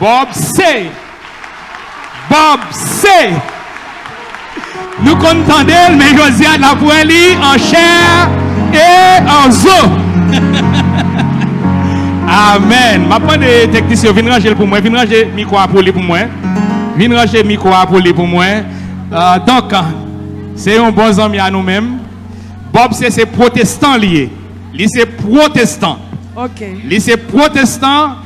Bob C. Bob C. Nous comptons d'elle, mais Josiane la poêlie en chair et en eau. Amen. Ma pas de technicien, viens ranger pour moi, viens ranger micro à pour moi. Viens ranger micro à pour moi. Donc, c'est un bon ami à nous-mêmes. Bob, c'est protestant lié. Lui, c'est protestant. Ok. Lui, c'est protestant.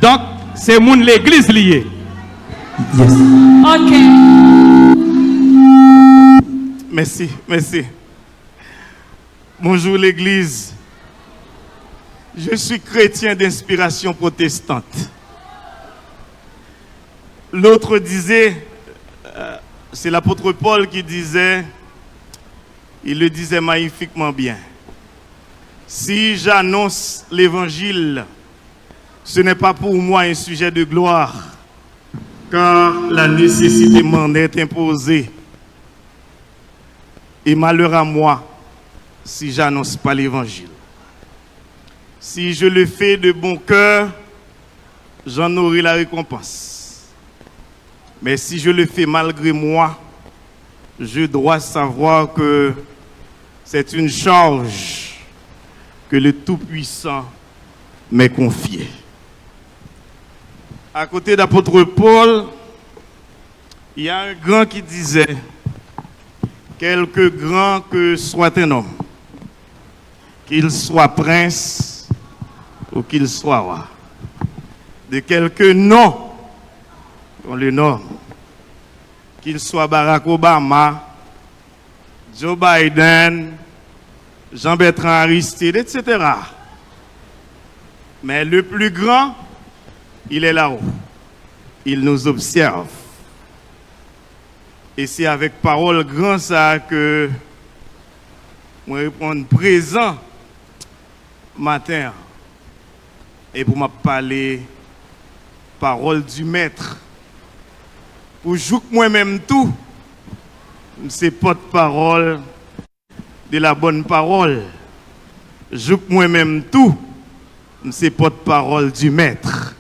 Donc, c'est mon l'église lié. Yes. Ok. Merci, merci. Bonjour l'église. Je suis chrétien d'inspiration protestante. L'autre disait, c'est l'apôtre Paul qui disait, il le disait magnifiquement bien. Si j'annonce l'évangile, ce n'est pas pour moi un sujet de gloire, car la nécessité m'en est imposée. Et malheur à moi si j'annonce pas l'évangile. Si je le fais de bon cœur, j'en aurai la récompense. Mais si je le fais malgré moi, je dois savoir que c'est une charge que le Tout-Puissant m'est confiée. À côté d'apôtre Paul, il y a un grand qui disait, quelque grand que soit un homme, qu'il soit prince ou qu'il soit roi, de quelque nom on le nomme, qu'il soit Barack Obama, Joe Biden, Jean-Bertrand Aristide, etc. Mais le plus grand, il est là-haut. Il nous observe. Et c'est avec parole grand ça que je vais répondre présent matin et pour me parler parole du maître. Pour jouer moi-même tout, c'est porte-parole de la bonne parole. Joue moi-même tout, c'est porte-parole du maître.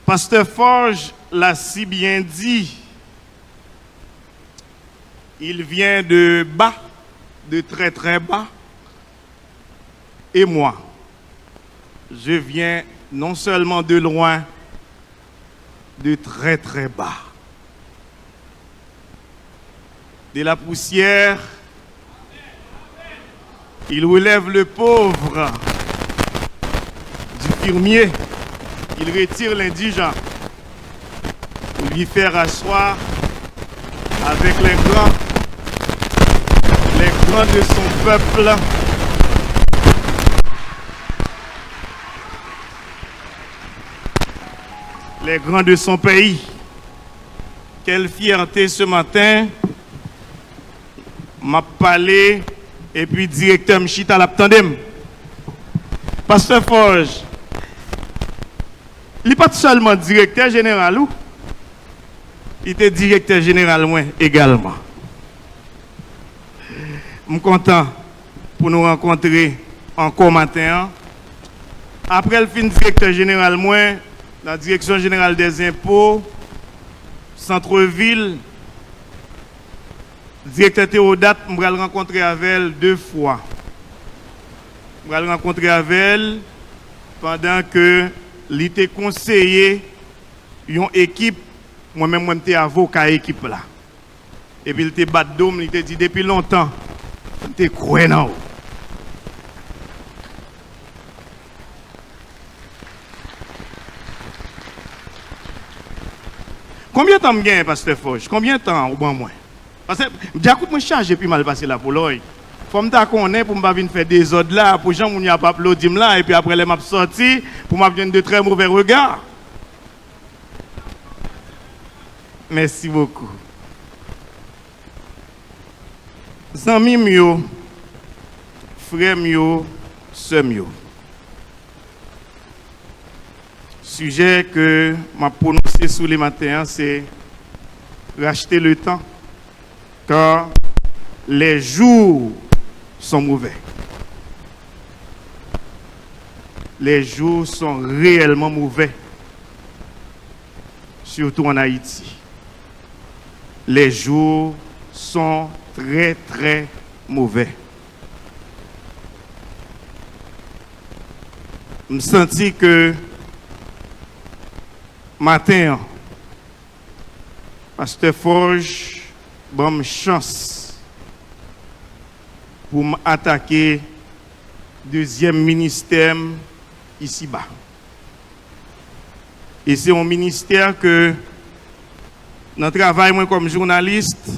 Pasteur Forge l'a si bien dit. Il vient de bas, de très très bas. Et moi, je viens non seulement de loin, de très très bas. De la poussière, il relève le pauvre du firmier, il retire l'indigent pour lui faire asseoir avec les grands de son peuple. Les grands de son pays. Quelle fierté ce matin, m'a parlé et puis directeur Mchita l'abtendem. Pasteur Forge, il n'est pas seulement directeur général, ou? Il était directeur général moi également. Je suis content pour nous rencontrer encore matin. Après le fin directeur général moi, la direction générale des impôts, centre-ville, directeur Théodate, je vais le rencontrer avec elle 2 fois. Je vais le rencontrer avec elle pendant que l'été conseillé une équipe, moi-même, je suis avocat à l'équipe là. Et puis il était battu d'homme, il était dit depuis longtemps, il était croyant. Combien de temps me gagne, Pasteur Forge? Combien de temps au bon moins? Parce que je suis chargé puis mal passé là pour l'œil. Faut me connaître pour me faire des ordres là, pour gens qui n'ont pas applaudi là, et puis après les m'a sorti, pour me venir de très mauvais regards. Merci beaucoup. Zami mio, frère mio, sœur mio. Sujet que m'a prononcé sous les matins, c'est racheter le temps, car les jours sont mauvais. les jours sont réellement mauvais, surtout en Haïti. Les jours sont très, très mauvais. Je me sens que matin, Pasteur Forge, bonne chance pour m'attaquer deuxième ministère ici-bas. Et c'est un ministère que, dans le travail, moi, comme journaliste,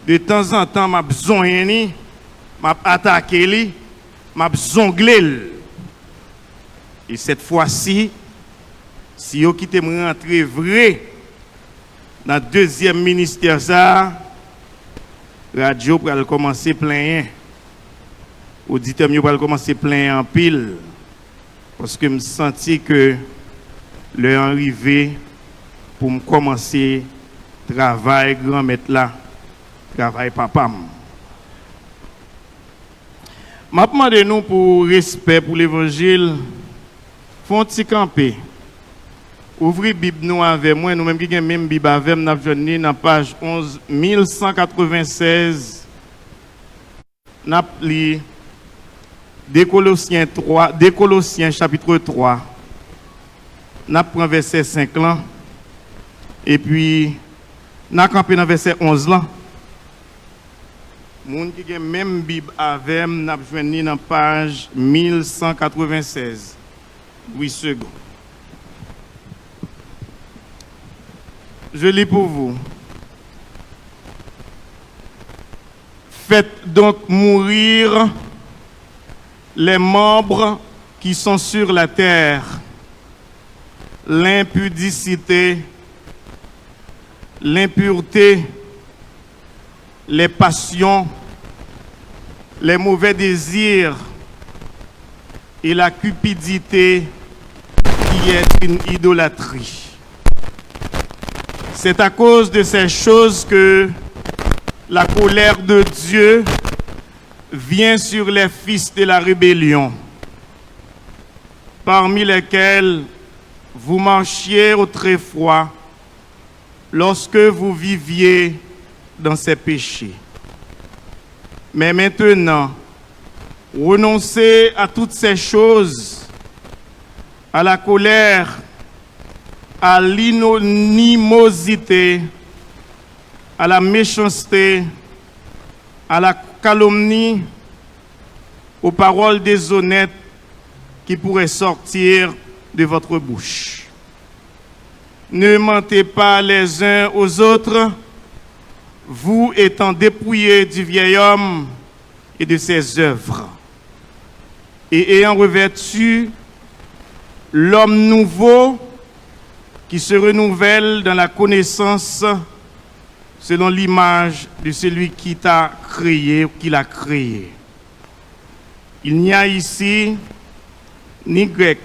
de temps en temps, je besoin de attaquer, je zonglé. Et cette fois-ci, si vous quittez me rentrer vrai dans le deuxième ministère, ça, radio pour commencer plein. Auditeur pour commencer plein en pile. Parce que je me sentis que l'heure arrivé pour me commencer travail grand maître là, travail papa. Je demande nous pour respect pour l'évangile. Font petit camper. Ouvrez Bible nous avec moi, nous même qui avons même Bible avec nous, dans la page 11 1196. Nous avons des Colossiens 3, des Colossiens chapitre 3. Nous avons verset 5 là. Et puis nous avons campé dans verset 11 là. Les gens qui ont même Bible avec nous, nous avons dans la page 1196. 8 secondes. Je lis pour vous. Faites donc mourir les membres qui sont sur la terre, l'impudicité, l'impureté, les passions, les mauvais désirs et la cupidité qui est une idolâtrie. C'est à cause de ces choses que la colère de Dieu vient sur les fils de la rébellion, parmi lesquels vous marchiez autrefois lorsque vous viviez dans ces péchés. Mais maintenant, renoncez à toutes ces choses, à la colère, à l'inimosité, à la méchanceté, à la calomnie, aux paroles déshonnêtes qui pourraient sortir de votre bouche. Ne mentez pas les uns aux autres, vous étant dépouillés du vieil homme et de ses œuvres, et ayant revêtu l'homme nouveau qui se renouvelle dans la connaissance selon l'image de celui qui t'a créé, qui l'a créé. Il n'y a ici ni grec,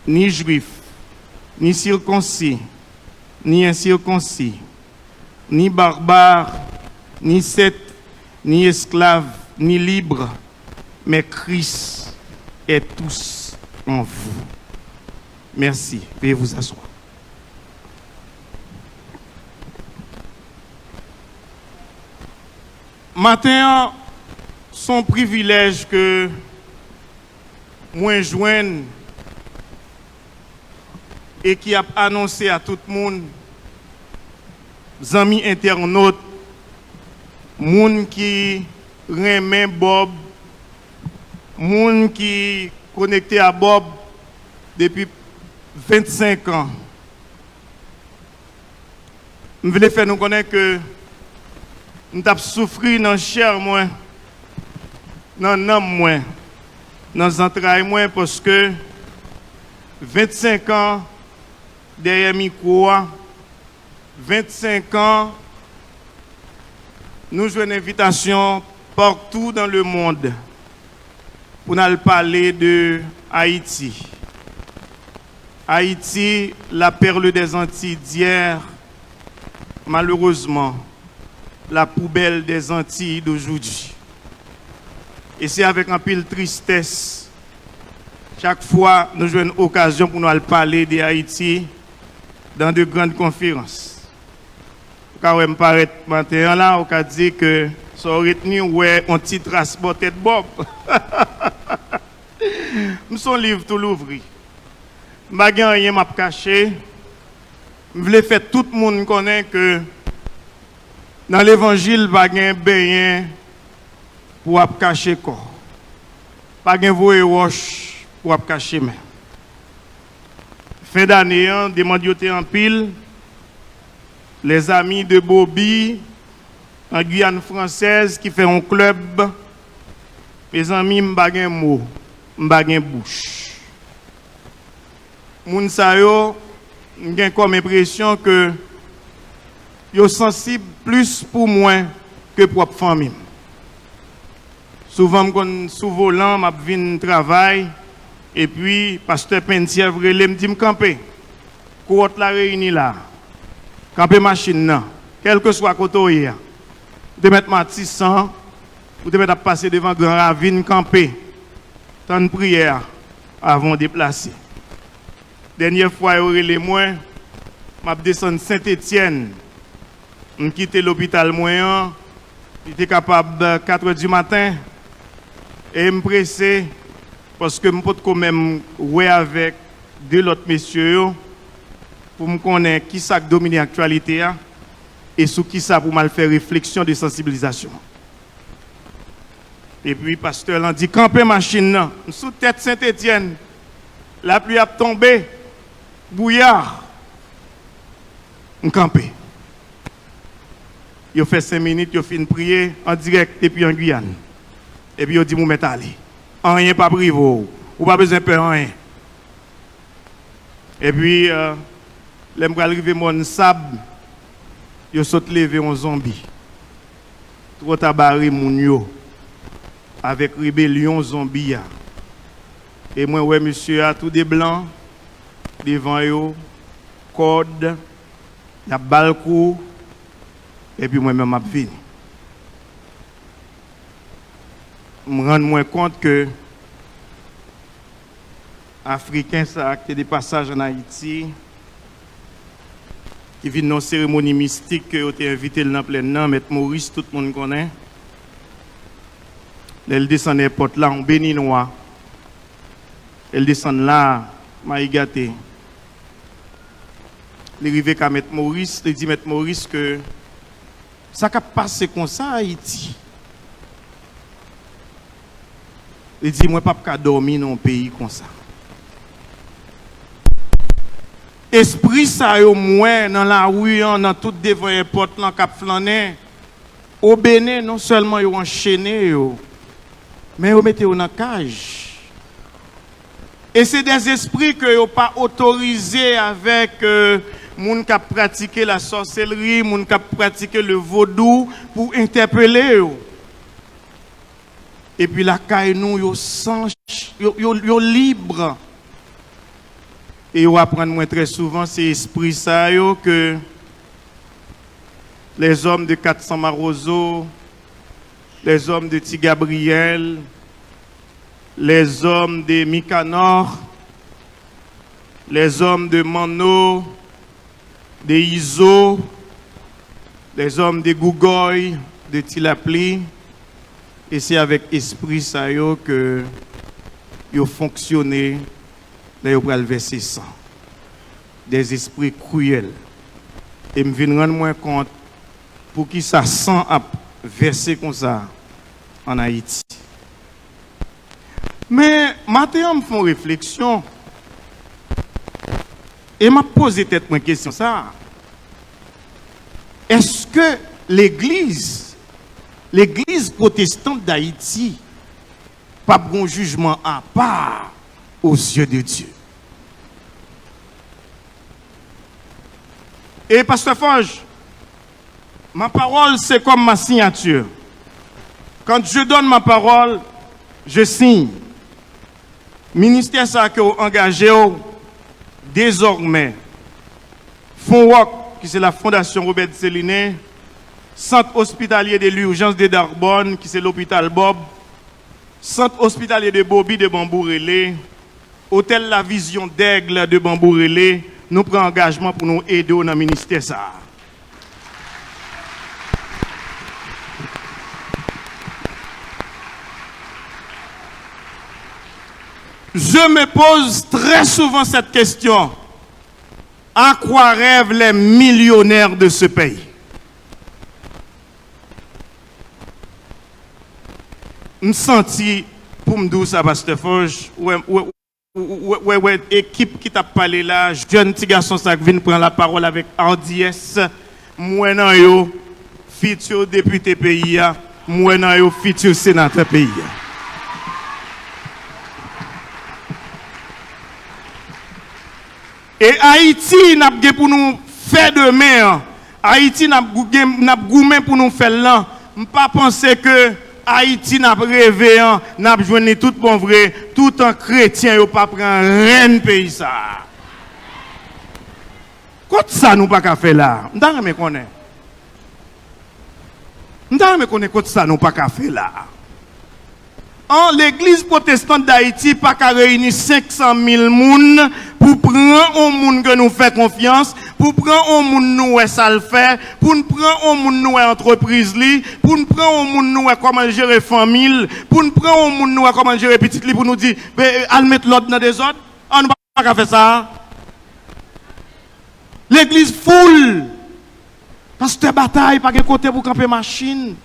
ni juif, ni circoncis, ni incirconcis, ni barbare, ni seth, ni esclave, ni libre, mais Christ est tous en vous. Merci. Veuillez vous asseoir. Matin, son privilège que moi joigne et qui a annoncé à tout le monde, amis internautes, moun qui remet Bob, moun qui connecté à Bob depuis 25 ans. Je voulais faire nous connaître que nous avons souffert dans la chair, dans l'âme, dans les entrailles, parce que 25 ans derrière micro, 25 ans, nous jouons une invitation partout dans le monde pour nous parler de Haïti. Haïti, la perle des Antilles d'hier, malheureusement, la poubelle des Antilles d'aujourd'hui. Et c'est avec un peu de tristesse chaque fois, nous avons une occasion pour nous parler de Haïti dans de grandes conférences. Quand on me paraît matin là, on a dit que ça aurait tenu ouais un petit transport tête bob. Nous son livre tout l'ouvri. M'a gen rien m'a caché. Je voulais faire tout le monde connaît que dans l'évangile pas gen beyen pour cacher corps. Pas gen voye roche pour cacher main. Fin d'année, demande yote en pile. Les amis de Bobby en Guyane française qui fait un club. Mes amis m'pa gen mot, m'pa gen bouche. Moun sa yo gen comme impression que yo sensible plus pour moi que pour famille. Souvent m'kon sous volant, m'a vinn travail et puis pasteur Pentier vrele me dit me camper. Courte la réunie là. Camper machine là, quel que soit côté là. De mettre Matissan ou de mettre à passer devant grand ravine camper. Tant de prière avant de déplacer. Dernière fois les moins m'a descendu Saint-Étienne. On quitté l'hôpital moyen, j'étais capable 4h du matin et me pressé parce que je peux quand même ouais avec deux autres messieurs pour me connaître qui ça domine l'actualité et sur qui ça pour mal faire réflexion de sensibilisation. Et puis pasteur l'a dit camper machine sous tête Saint-Étienne. La pluie a tombé, bouillard. On camper. Il fait 5 minutes, il fait une prière en direct depuis en Guyane. Et puis il dit, vous mettez aller. En rien pas privé, ou pas besoin de peur, rien. Et puis, les gens arrivent mon sable, ils sont levé en zombie. Trop tabaré mon yo, avec rébellion zombie. Et moi, ouais, monsieur, a tout des blancs, devant yo, code, la balcou. Et puis moi-même, je suis venu. Je me rends moins compte que les Africains, ça a acté des passages en Haïti qui viennent dans une cérémonie mystique que ont été invités dans plein nom, M. Maurice, tout le monde connaît. Elle descend dans les portes là, en béninois. Elle descend là, maïgaté. Elle arrive à M. Maurice, elle dit M. Maurice que ça a passé comme ça à Haïti. Il dit, moi, pas dormir dans un pays comme ça. Esprit ça yo moins dans la rue, dans tout devant les portes, dans cap flaner. Au Bénin, non seulement yo enchaîné mais yo mettez dans la cage. Et c'est des esprits que yo pas autorisé avec moun qui pratiqué la sorcellerie, moun qui pratiqué le vaudou pour interpeller yo. Et puis la caille nous yo sans yo libre. Et on apprend moi très souvent c'est esprit ça yo que les hommes de 400 Marozo, les hommes de Tigabriel, les hommes de Micanor, les hommes de Mano, de Iso, les hommes de Gougoy, de Tilapli. Et c'est avec esprit ça yo que yo fonctionné, là yo pral verser sang. Des esprits cruels. Et me viens rendre moins compte pour qui ça sang a versé comme ça en Haïti. Mais maintenant me font réflexion et m'a posé tête une question ça. Est-ce que l'Église protestante d'Haïti pas bon jugement à part aux yeux de Dieu? Et pasteur Forge, ma parole c'est comme ma signature. Quand je donne ma parole, je signe. Ministère ça que engagé désormais FONWOC, qui c'est la Fondation Robert Célinet, Centre hospitalier de l'urgence de Darbonne, qui c'est l'hôpital Bob, Centre hospitalier de Bobby de Bambourélé, Hôtel La Vision d'Aigle de Bambourélé, nous prenons engagement pour nous aider dans le ministère. Ça. Je me pose très souvent cette question. À quoi rêvent les millionnaires de ce pays? Je me sens pour me dire ça, Pasteur Forge, ouais, équipe qui t'a parlé là, jeune petit garçon qui vient prendre la parole avec hardiesse, moi nan yo, futur député pays, moi nan yo, futur sénateur pays. Et Haïti n'a pas pour nous faire demain. Haïti n'a pas pour nous faire là. Je ne pas penser que Haïti n'a pas rêvé, n'a pas joué tout bon vrai, tout en chrétien, il pas prendre rien pays ça. Quoi ça nous pas qu'à faire là? M'ta me connaît. M'ta me connaît quoi ça nous pas qu'à faire là. L'église protestante d'Haïti pas qu'à réunir 500 000 personnes pour prendre un monde que nous fait confiance, pour prendre un monde nous ça le fait, pour nous prendre un monde nous entreprise li, pour nous prendre un monde nous comment gérer famille, pour nous prendre un monde nous comment gérer petite li pour nous dire al mettre l'ordre dans des autres. On pas qu'à faire ça. L'église foule. Parce que bataille pas de côté pour camper machine.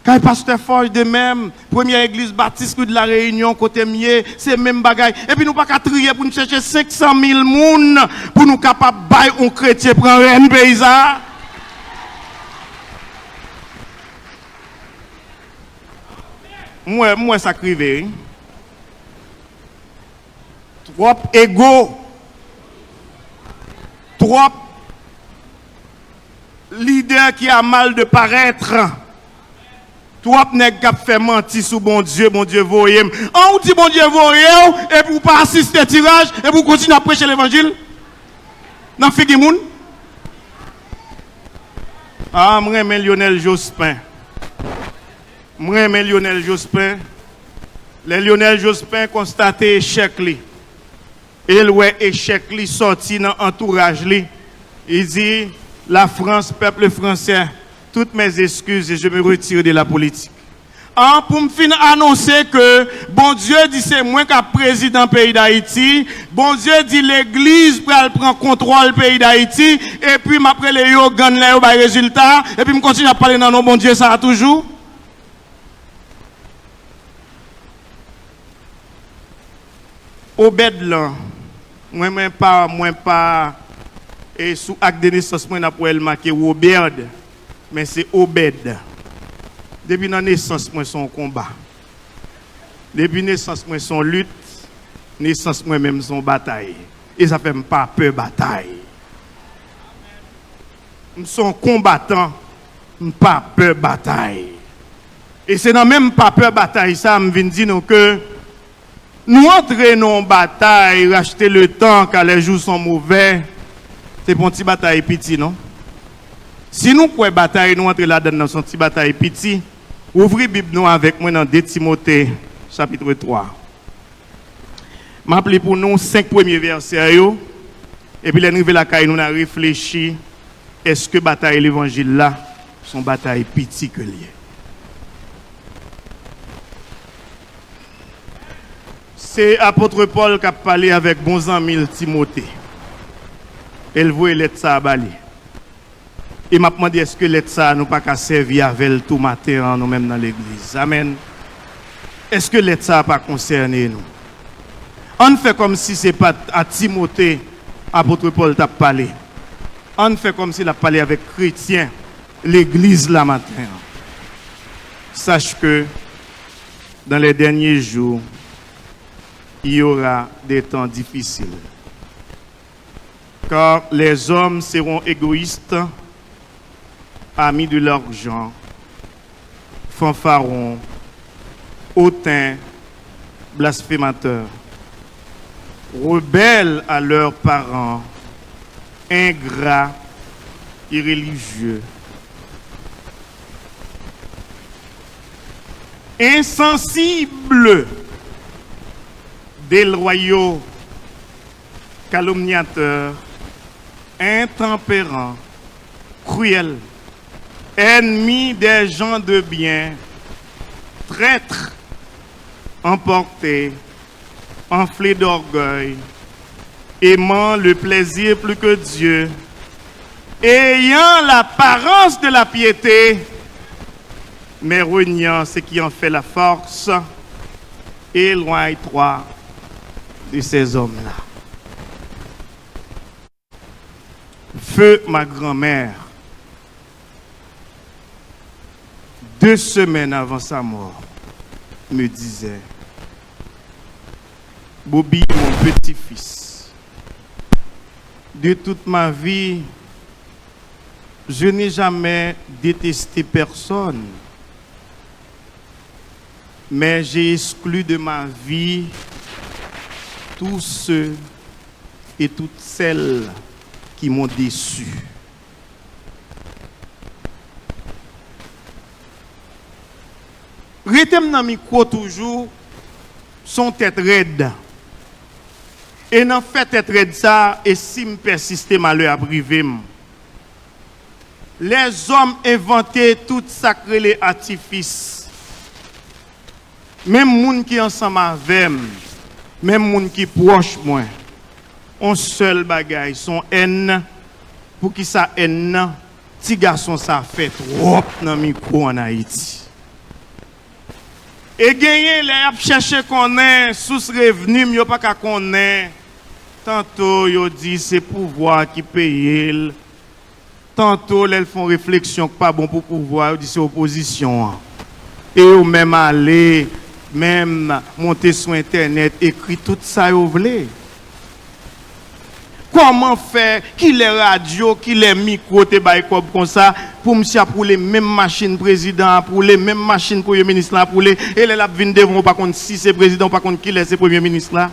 Quand le pasteur Forge de même, première église baptiste de la Réunion, côté mieux, c'est même bagaille. Et puis nous pas qu'à trier pour nous chercher 500 000 personnes pour nous capables de bailler un chrétien pour un paysan. Moi, ça crive. Trop égo. Trop leader qui a mal de paraître. Trop nèg qui fait mentir sur bon Dieu voyez. On dit bon Dieu voyez et pour pas assister tirage et pour continuer à prêcher l'évangile. Dans figi moun. Ah, moi Lionel Jospin. Moi Lionel Jospin. Les Lionel Jospin constaté échec li. Il ouais échec li sorti dans entourage li. Il dit la France, peuple français, toutes mes excuses et je me retire de la politique. Pour me finir annoncer que bon Dieu dit c'est moi qui président pays d'Haïti, bon Dieu dit l'église prend contrôle pays d'Haïti et puis m'après les yo gagne les yo résultat et puis me continue à parler dans nos bon Dieu ça toujours. Obed là, moi pas et sous acte de naissance moi n'a pas marqué Obed. Mais c'est Obed. Depuis la naissance, moi, son combat. Depuis la naissance, moi, son lutte. Naissance, moi, même son bataille. Et ça fait pas peur bataille. Son combattant, pas peur bataille. Et c'est dans même pas peur bataille, ça me vient dire que nous entraînons en bataille, racheter le temps quand les jours sont mauvais. C'est pour une petite bataille petit, non? Si nous pouvons bataille, nous entrer là-dedans dans son petit bataille petit, ouvrez la Bible nous avec moi dans 2 Timothée, chapitre 3. Je m'appelle pour nous 5 premiers versets. Et puis, les la caille, nous avons réfléchi, est-ce que bataille l'évangile là, son bataille petit que lié? C'est l'apôtre Paul qui a parlé avec bon ami Timothée. Elle voulait l'être ça à Bali. Et m'a demandé est-ce que l'être ça nous pas qu'à servir avec tout matin nous-mêmes dans l'église. Amen. Est-ce que l'être ça pas concerné nous? On fait comme si c'est pas à Timothée apôtre Paul t'a parlé. On fait comme s'il a parlé avec chrétiens l'église la matin. Sache que dans les derniers jours il y aura des temps difficiles. Car les hommes seront égoïstes, amis de l'argent, fanfarons, hautains, blasphémateurs, rebelles à leurs parents, ingrats, irréligieux, insensibles, déloyaux, calomniateurs, intempérants, cruels, ennemis des gens de bien, traîtres, emportés, enflés d'orgueil, aimant le plaisir plus que Dieu, ayant l'apparence de la piété, mais reniant ce qui en fait la force, éloigne-toi de ces hommes-là. Feu, ma grand-mère, 2 semaines avant sa mort, me disait: Bobby, mon petit-fils, de toute ma vie, je n'ai jamais détesté personne, mais j'ai exclu de ma vie tous ceux et toutes celles qui m'ont déçu. Retem nan micro toujours son tête raide. Et nan fait tête raide ça, et si me persiste malheur à privé. Les hommes inventaient tout sacré les artifices. Même moun qui ensemble avec, même moun qui proche moi, on seul bagaille, son haine, pour qui sa haine, petit garçon ça fait trop dans micro en Haïti. Et gagner les ap chercher qu'on est sous revenu, yo pas qu'à qu'on est. Tantôt yo dit c'est pouvoir qui paye. Tantôt les font réflexion que pas bon pour pouvoir, yo dit c'est opposition. Et ou même aller, même monter sur internet, écrit tout ça yo vle. Comment faire qu'il les radio, qu'il les micro te bay comme ça pour monsieur pour les mêmes machines président, pour les mêmes machines premier ministre là, pour les et les la vinn devant pas contre si c'est président pas contre qui c'est premier ministre là.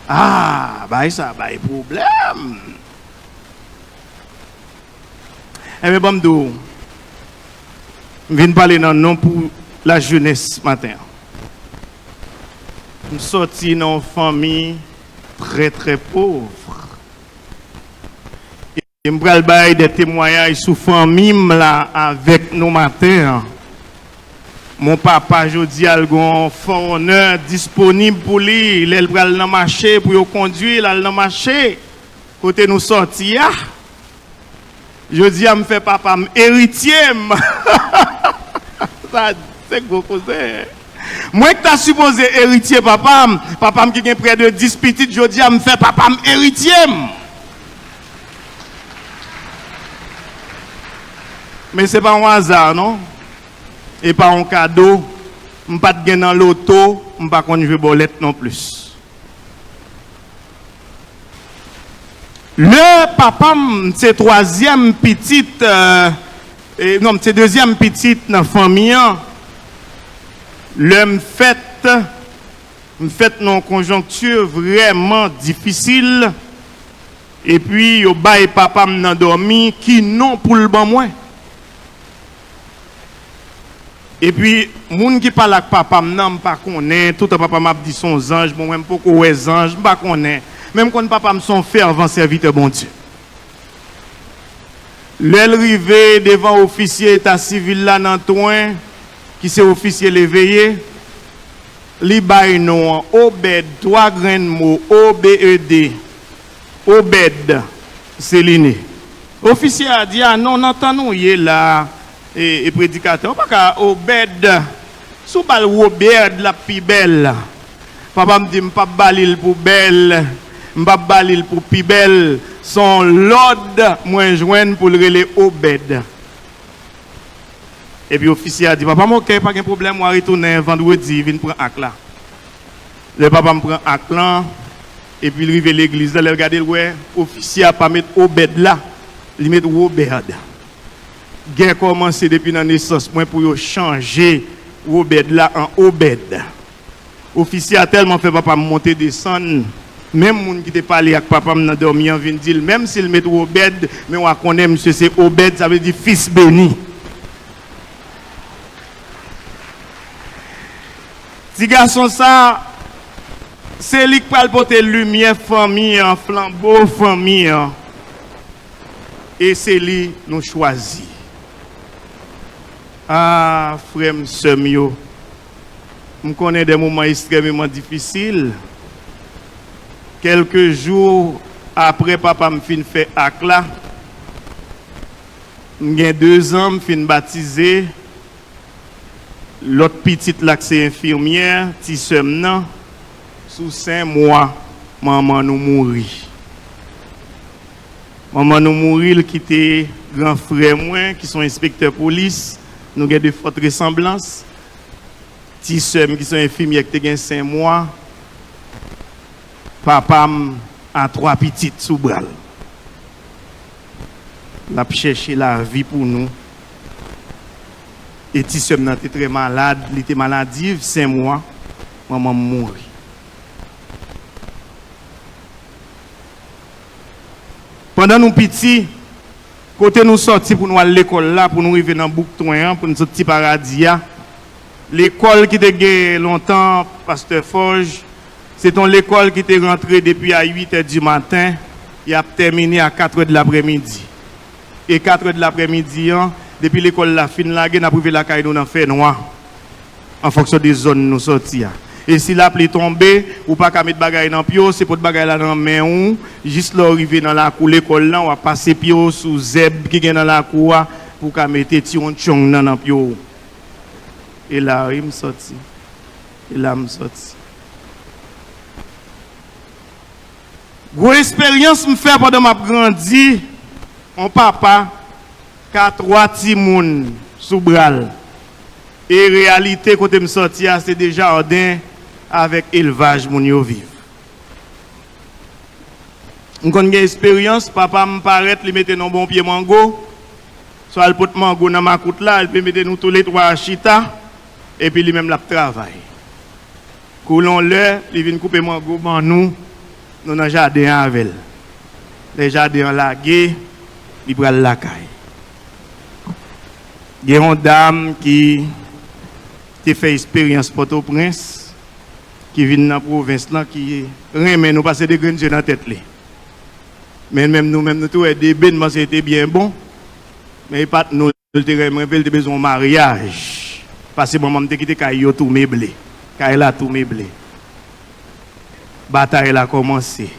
Ah, bah ça bah problème. Eh bien Bamdou, je viens parler dans nom pour la jeunesse ce matin. Je suis sorti dans une famille très très pauvre. Je vais vous des témoignages sur la famille là avec nous matin. Mon papa, je dis, a un fourneur disponible pour lui. Il est dans le marché pour le conduire dans le marché. Côté nous sortir. Je dis, à me fait papa héritier. Ça, c'est gros cousin. Moi qui t'as supposé héritier papa qui a près de 10 petites, je dis, à me fait papa héritier. Mais ce n'est pas un hasard, non? Et pas un cadeau. Je ne suis pas dans l'auto, je ne suis pas dans le bolette non plus. Le papa, c'est troisième petite, non, c'est deuxième petite dans la famille. Le fait dans une conjoncture vraiment difficile. Et puis, il y a papa m'a dormi qui non pour le bon moins. Et puis, moun qui parle avec papa, je pas connaît, tout le papa m'a dit son ange, bon même pourquoi ouais ange, je pas connaît. Même quand papa me son fervent serviteur bon Dieu. L'arrivée devant officier état civil là dans Toin, qui c'est officier l'éveillé, li bay non Obed 3 grains de mots OBED. Obed c'est l'inné. Officier a dit ah non entendons y là. Et prédicateur, pas qu'à Obed, sous bal Robert la plus belle. Papa me dit, m'pas balil pour belle, m'pas balil pour plus belle. Son l'ordre, moi joindre pour le relais Obed. Et puis officier a dit, papa, ok, pas de problème, moi retourner vendredi, viens prendre acte là. Le papa me prend acte là, et puis il arrive à l'église, il regarde, ouais, officier a pas mettre Obed là, il met Robert. Guerre commencé depuis la naissance pour changer Obed là en Obed. Officier a tellement fait papa monter descendre. Même moun qui te parlé avec papa m'a dormi en vient dire même s'il met Obed mais on connaît monsieur c'est Obed ça veut dire fils béni. Petit garçon ça C'est lui qui va porter lumière famille, en flambeau famille. Et c'est lui nous choisit. Ah, frère, sœur, je connais des moments extrêmement difficiles. Quelques jours après, papa me fin fait acte là. J'ai 2 ans, je fin baptisé. L'autre petite là, c'est infirmière, petit sœur, sous 5 mois, maman nous mourit. Maman nous mourit, il quitté grand frère moi, qui sont inspecteurs police. Nous avons de fortes ressemblances. Petit sœur qui sont infirmières qui ont 5 mois. Papa a 3 petites sous bras. Il a cherché la vie pour nous. Et petit sœur était très malade, il était maladive, 5 mois. Maman mourit. Pendant nous petits, côté nous sortis pour nous aller à l'école là, pour nous arriver dans Bouctoin, pour nous sortir paradis. L'école qui était longtemps, Pasteur Forge, c'est l'école qui était rentrée depuis à 8h du matin, et a terminé à 4h de l'après-midi. Et 4h de l'après-midi, depuis l'école la fin là, on a prouvé la caille nous dans fait noir, en fonction des zones nous sortis. Et si la pluie tombe, ou pas qu'à mettre bagaille dans pio, c'est pour bagaille là dans main ou juste l'arriver dans la cour l'école là, on va passer pio sous zeb qui est dans la cour pour qu'à mettre tion chong dans pio. Et là il me sorti. Et là me sorti. Gros expérience me fait pendant m'a grandi, mon papa qui a 3 petits moun sous bral. Et réalité quand me sorti c'est déjà jardin avec élevage mon yo vivre. On connaît expérience, papa me paraît lui mettre dans bon pied mango. Soit le pot mango dans ma coute là, il peut mettre nous tous les 3 chita et puis lui même la travail. Coulon le, il vient couper mango ban nous dans jardin avec. Les jardins lagués, il prend la caille. Il y a une dame qui fait expérience Port-au-Prince qui vient dans la province là qui remet nous passer des graines dans la tête là. Mais même nous tous des bêtes c'était bien bon. Mais pas nous te besoin de mariage parce que maman te quitté caillou tout meublé. Caille là tout meublé. Bataille a commencé.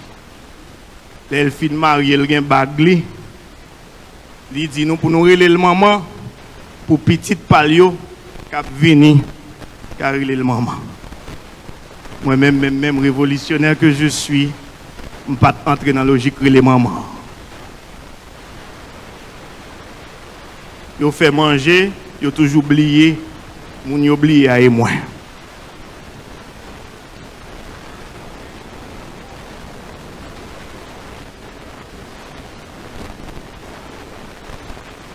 Elle fin marié elle gen bagli. Il dit nous pour nous reler le maman pour petite palio cap vini car il est le maman. Moi-même révolutionnaire que je suis, je ne peux pas entrer dans la logique de les mamans. Ils fait manger, ils ont toujours oublié, ils ont oublié à moi.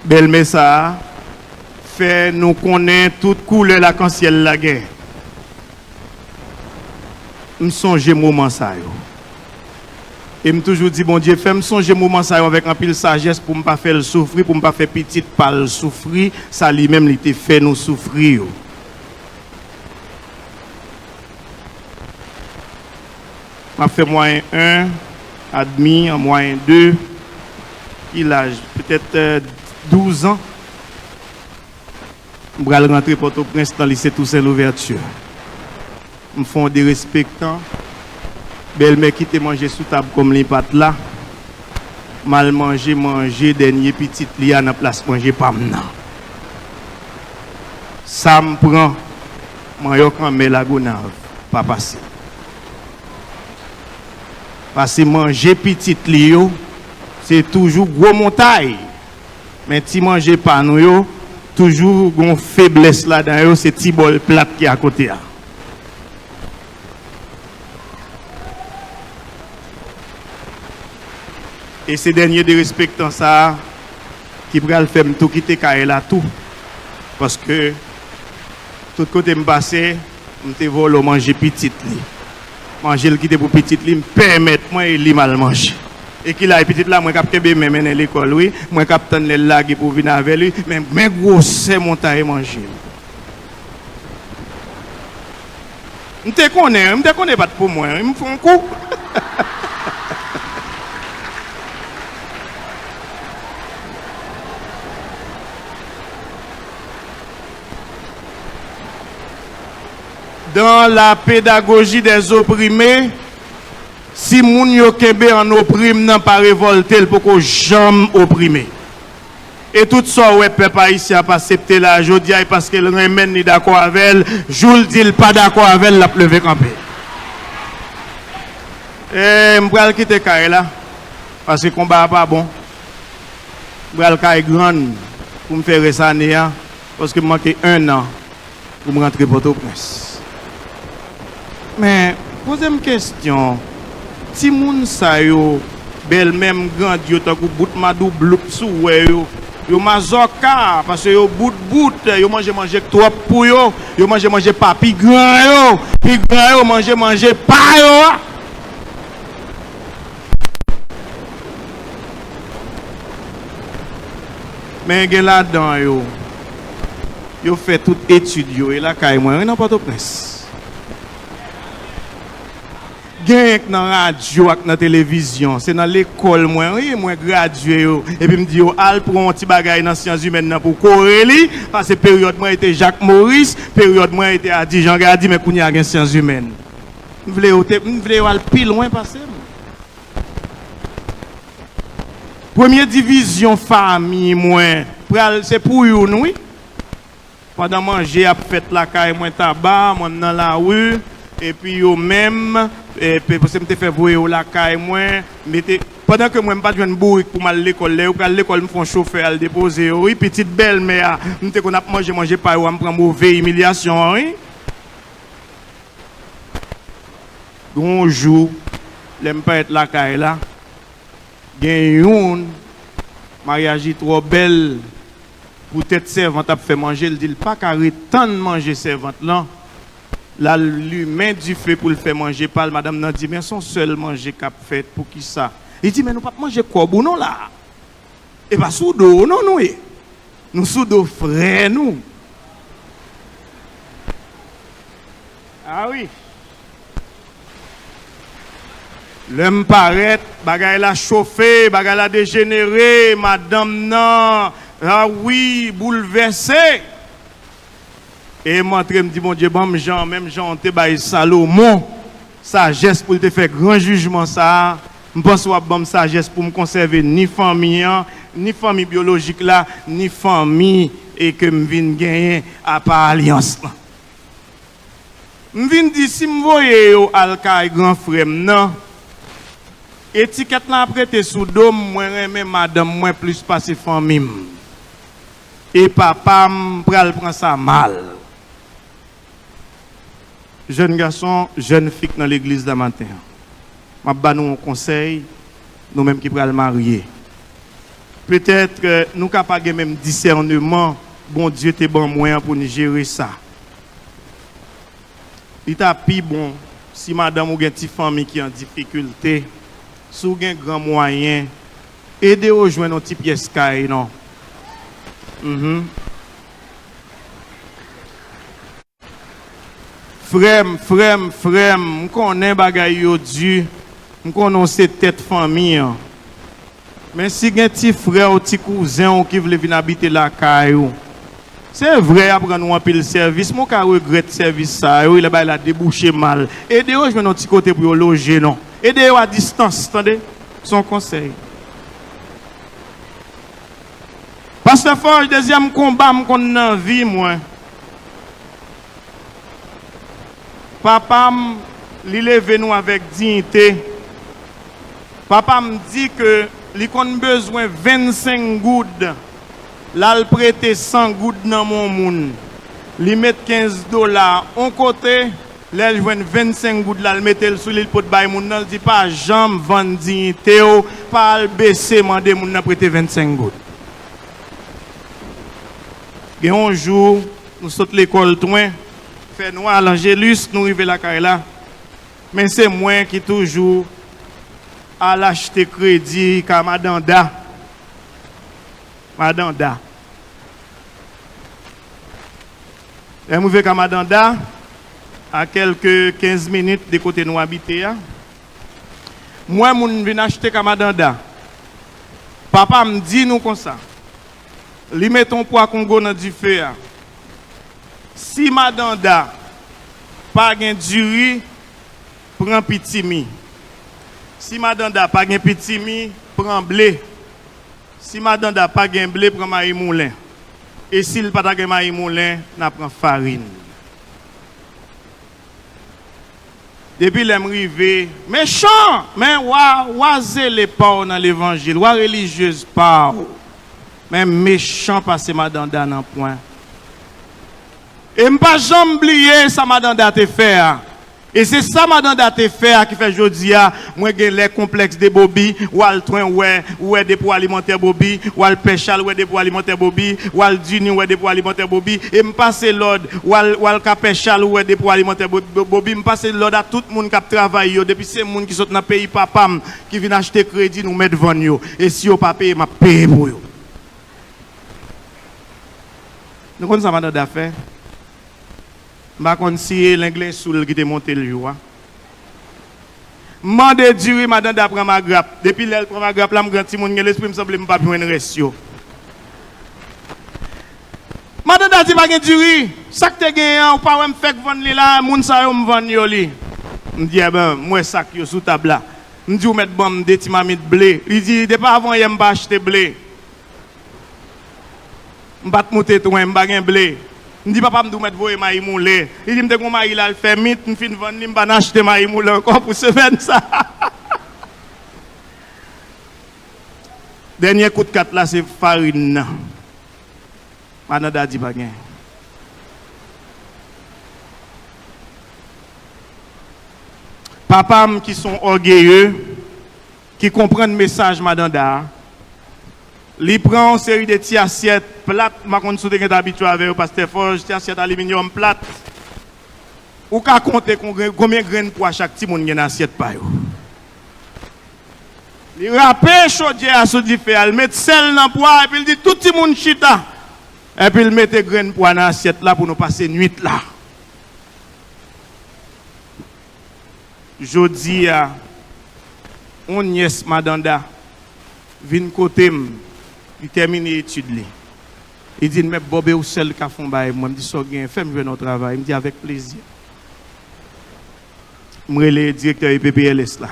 Belle message, fait nous connaître toute couleur la ciel la guerre. Je songe moment ça yo. Et me toujours dit bon Dieu fait me songe moment ça yo avec un pile sagesse pour me pas faire le souffrir, pour me pas faire petite pal souffrir, ça lui même il te fait nous souffrir. M'a fait moyen 1, admis en moyen 2. Il a peut-être 12 ans. Je vais rentrer Port-au-Prince dans le lycée Toussaint Louverture. Je fais des respectants. Belle-mère qui te mangé sous table comme les pâtes là. Mal manger, dernier petit lia dans la place manger pas maintenant. Ça me prend. Moi, quand je la gonave, pas passer. Parce que manger petit lio, c'est toujours gros montagne. Mais si manger pas nous, toujours une faiblesse là-dedans, c'est petit bol plate qui est à côté. Et ces derniers de respectant ça, qui pourraient le faire tout quitter là tout. Parce que tout côté me passer, je vole manger petit li. Manger le quitter pour petit li, me permettre moi il mal manger. Et qu'il a petit là, moi capte bien même à l'école oui, moi capte le lag pour venir avec lui, mais gros c'est montagne manger. Je te connais pas pour moi, ils me font un coup. Dans la pédagogie des opprimés, si moun yo kembe en opprime n'a pas révolté pour qu'on jamais opprimé. Et tout ça ouais peuple haïtien a pas accepté la jodi parce que le remède ni d'accord avec elle, Joule dit pas d'accord avec elle, la lever camper. Et m'pral quitter carré là parce que combat pas bon. M'pral carré grande pour me faire ça néa parce que manque 1 an pour me rentrer Port-au-Prince. Mais posez-moi une question. Si moun sa yo bel même grand yo tant que bout madou bloup sou yo mazoka parce que yo bout yo manger trop pour yo manger papi grand yo manger pa yo. Mais gen là-dedans yo fait toute étude yo et la kay moi non Port-au-Prince. Gen dans la radio et dans la télévision, c'est dans l'école moi gradué et puis me dit al pour un petit bagage dans sciences humaines pour corréler parce que période moi était Jacques Maurice, période moi était Adi Jean Gadi mais kounya gen sciences humaines. Me vle al plus loin passer. Première division famille moi, c'est pour vous oui. Pendant manger a fait la caille moi tabac, moi dans la rue et puis yo même et puis parce que me fait voir la caille moi mettez pendant que moi pas joindre bourrique pour mal l'école là ou à l'école me font chauffeur à le déposer oui petite belle-mère me qu'on a manger pas ou me prend mauvais humiliation oui bonjour l'aime pas être la caille là gen yon mariage trop belle pour tête servante a fait manger il dit pas carré tant de manger servante là. La l'humain du feu pour le faire manger par madame nan dit mais son seul manger qu'a fait pour qui ça il dit mais nous pas manger quoi bon non là et pas sous dos non nous sous dos frère nous ah oui l'homme paraît bagay la chauffé bagay la dégénéré madame nan ah oui bouleversé. Et moi, je me dis, mon Dieu, même Jean, te bail Salomon, sagesse pour te faire grand jugement, ça. Je pense que bon sagesse pour me conserver ni famille biologique là, ni famille et que me vienne gagner à part alliance. Je viens dire, si je voyais al kay grand frère, non. Étiquette là prêté sous dos, moi, même madame, moi, plus passer famille. Et papa, pral prend ça mal. Jeune garçon, jeune fille dans l'église de matin. Je vais nous un conseil, nous-mêmes qui pral marier. Peut-être que nous sommes capables de même discernement, bon Dieu te bon moyen pour nous gérer ça. Il t'a plus bon si madame ou une petite famille qui est en difficulté, si vous avez un grand moyen, aidez à rejoindre un petit pièce caille, non? Frère, je connais bagay yo du, je connais cette tête famille. Mais si un petit frère ou petit cousin qui veut venir habiter la caillou, c'est vrai après nous un peu service, mon ka regrette service ça, il a débouché mal. Aidez-vous je vais un petit côté pour loger non. Aidez-vous à distance, attendez, son conseil. Pasteur Forge, deuxième combat qu'on dans vie moi. Papa li leve nous avec dignité. Papa me dit que li kon besoin 25 goudes. Là le prêter 100 goudes dans mon moun. Li met $15 on côté, là il joine 25 goudes là le mettel sous l'île pour bay moun nan dit pas jambe vendre dignité ou pas baisser mandé moun nan prêter 25 goudes. Et un jour nous saute l'école loin. Fait nous à l'Angélus, nous arrivons la carrière là. Mais c'est moi qui toujours à l'acheter crédit comme Madame Da. Madame Da. Et moi comme Madame Da, à quelques 15 minutes de côté nous habiter. Moi, je viens acheter Kamadanda. Papa me dit nous comme ça. Li mettons poids Congo dans du feu. Si Madanda pas gen du riz, prend petit mi. Si Madanda pas gen petit mi, prend blé. Si Madanda pas gen blé, prend maïs moulin. Et s'il pas gen maïs moulin, n'a prend farine. Depuis l'arrivée, méchant, mais oisez les pas dans l'évangile, ou religieuse pas. Mais méchant parce que Madanda nan point. Et m'pas jamais oublier ça Madanda te fait. Et c'est ça Madanda te fait qui fait jodi a moi gen les complexes de Bobby, ou al train ouais dépôt alimentaire Bobby, ou al péchal ouais dépôt alimentaire Bobby, ou al duni ouais dépôt alimentaire Bobby et m'passe l'ordre ou al ka péchal ouais dépôt alimentaire Bobby, m'passe l'ordre à tout monde qui travaille yo depuis c'est monde qui sont dans pays papam qui vient acheter crédit nous mettre devant yo et si yo pas payer m'a payer pour yo. Nous connaissons ça Madanda fait. Je ne sais si l'anglais soul qui te monté le jour. Mande durée madame d'après ma grappe. Depuis elle prend ma grappe là, mon grand petit monde l'esprit me semble pas bien restio. Madame a dit pas gen durée. Ça que te gagne ou pas me fait vendre là, moun sa yo me vendre yo li. Me dit ben moi sac yo sous table là. Me dit ou mettre bon des petits mamite blé. Il dit depuis avant il m'pa acheter blé. M'pa monter toi m'pa gen blé. Je dis papa me mettre voyer maïs moulé. Il dit me te maïs là le fait mythe, me fin vendre, me pas acheter maïs moulé encore pour se faire ça. Dernier coup de 4 là c'est farine. Madanda dit pas gain. Papa qui sont orgueilleux, qui comprennent le message Madanda. Li prend une série de petites assiettes plates, ma kon sou te gen habitué avec pasteur Forge, petites assiettes aluminium plates. Ou ka compter combien de graines pour chaque petit monde gen assiette pa yo. Li râpe chaudière à sous du feu, il met sel dans poids et puis il dit tout petit monde chita. Et puis il met des graines pour dans assiette là pour nous passer nuit là. Jodi a on nièce Madanda vinn côté il termine l'étude. Il dit, mais Bobé ou seul qui a fait un moi, je dis, so gen, fais-moi venir au travail. Il me dit, avec plaisir. Je suis le directeur IPPLS là.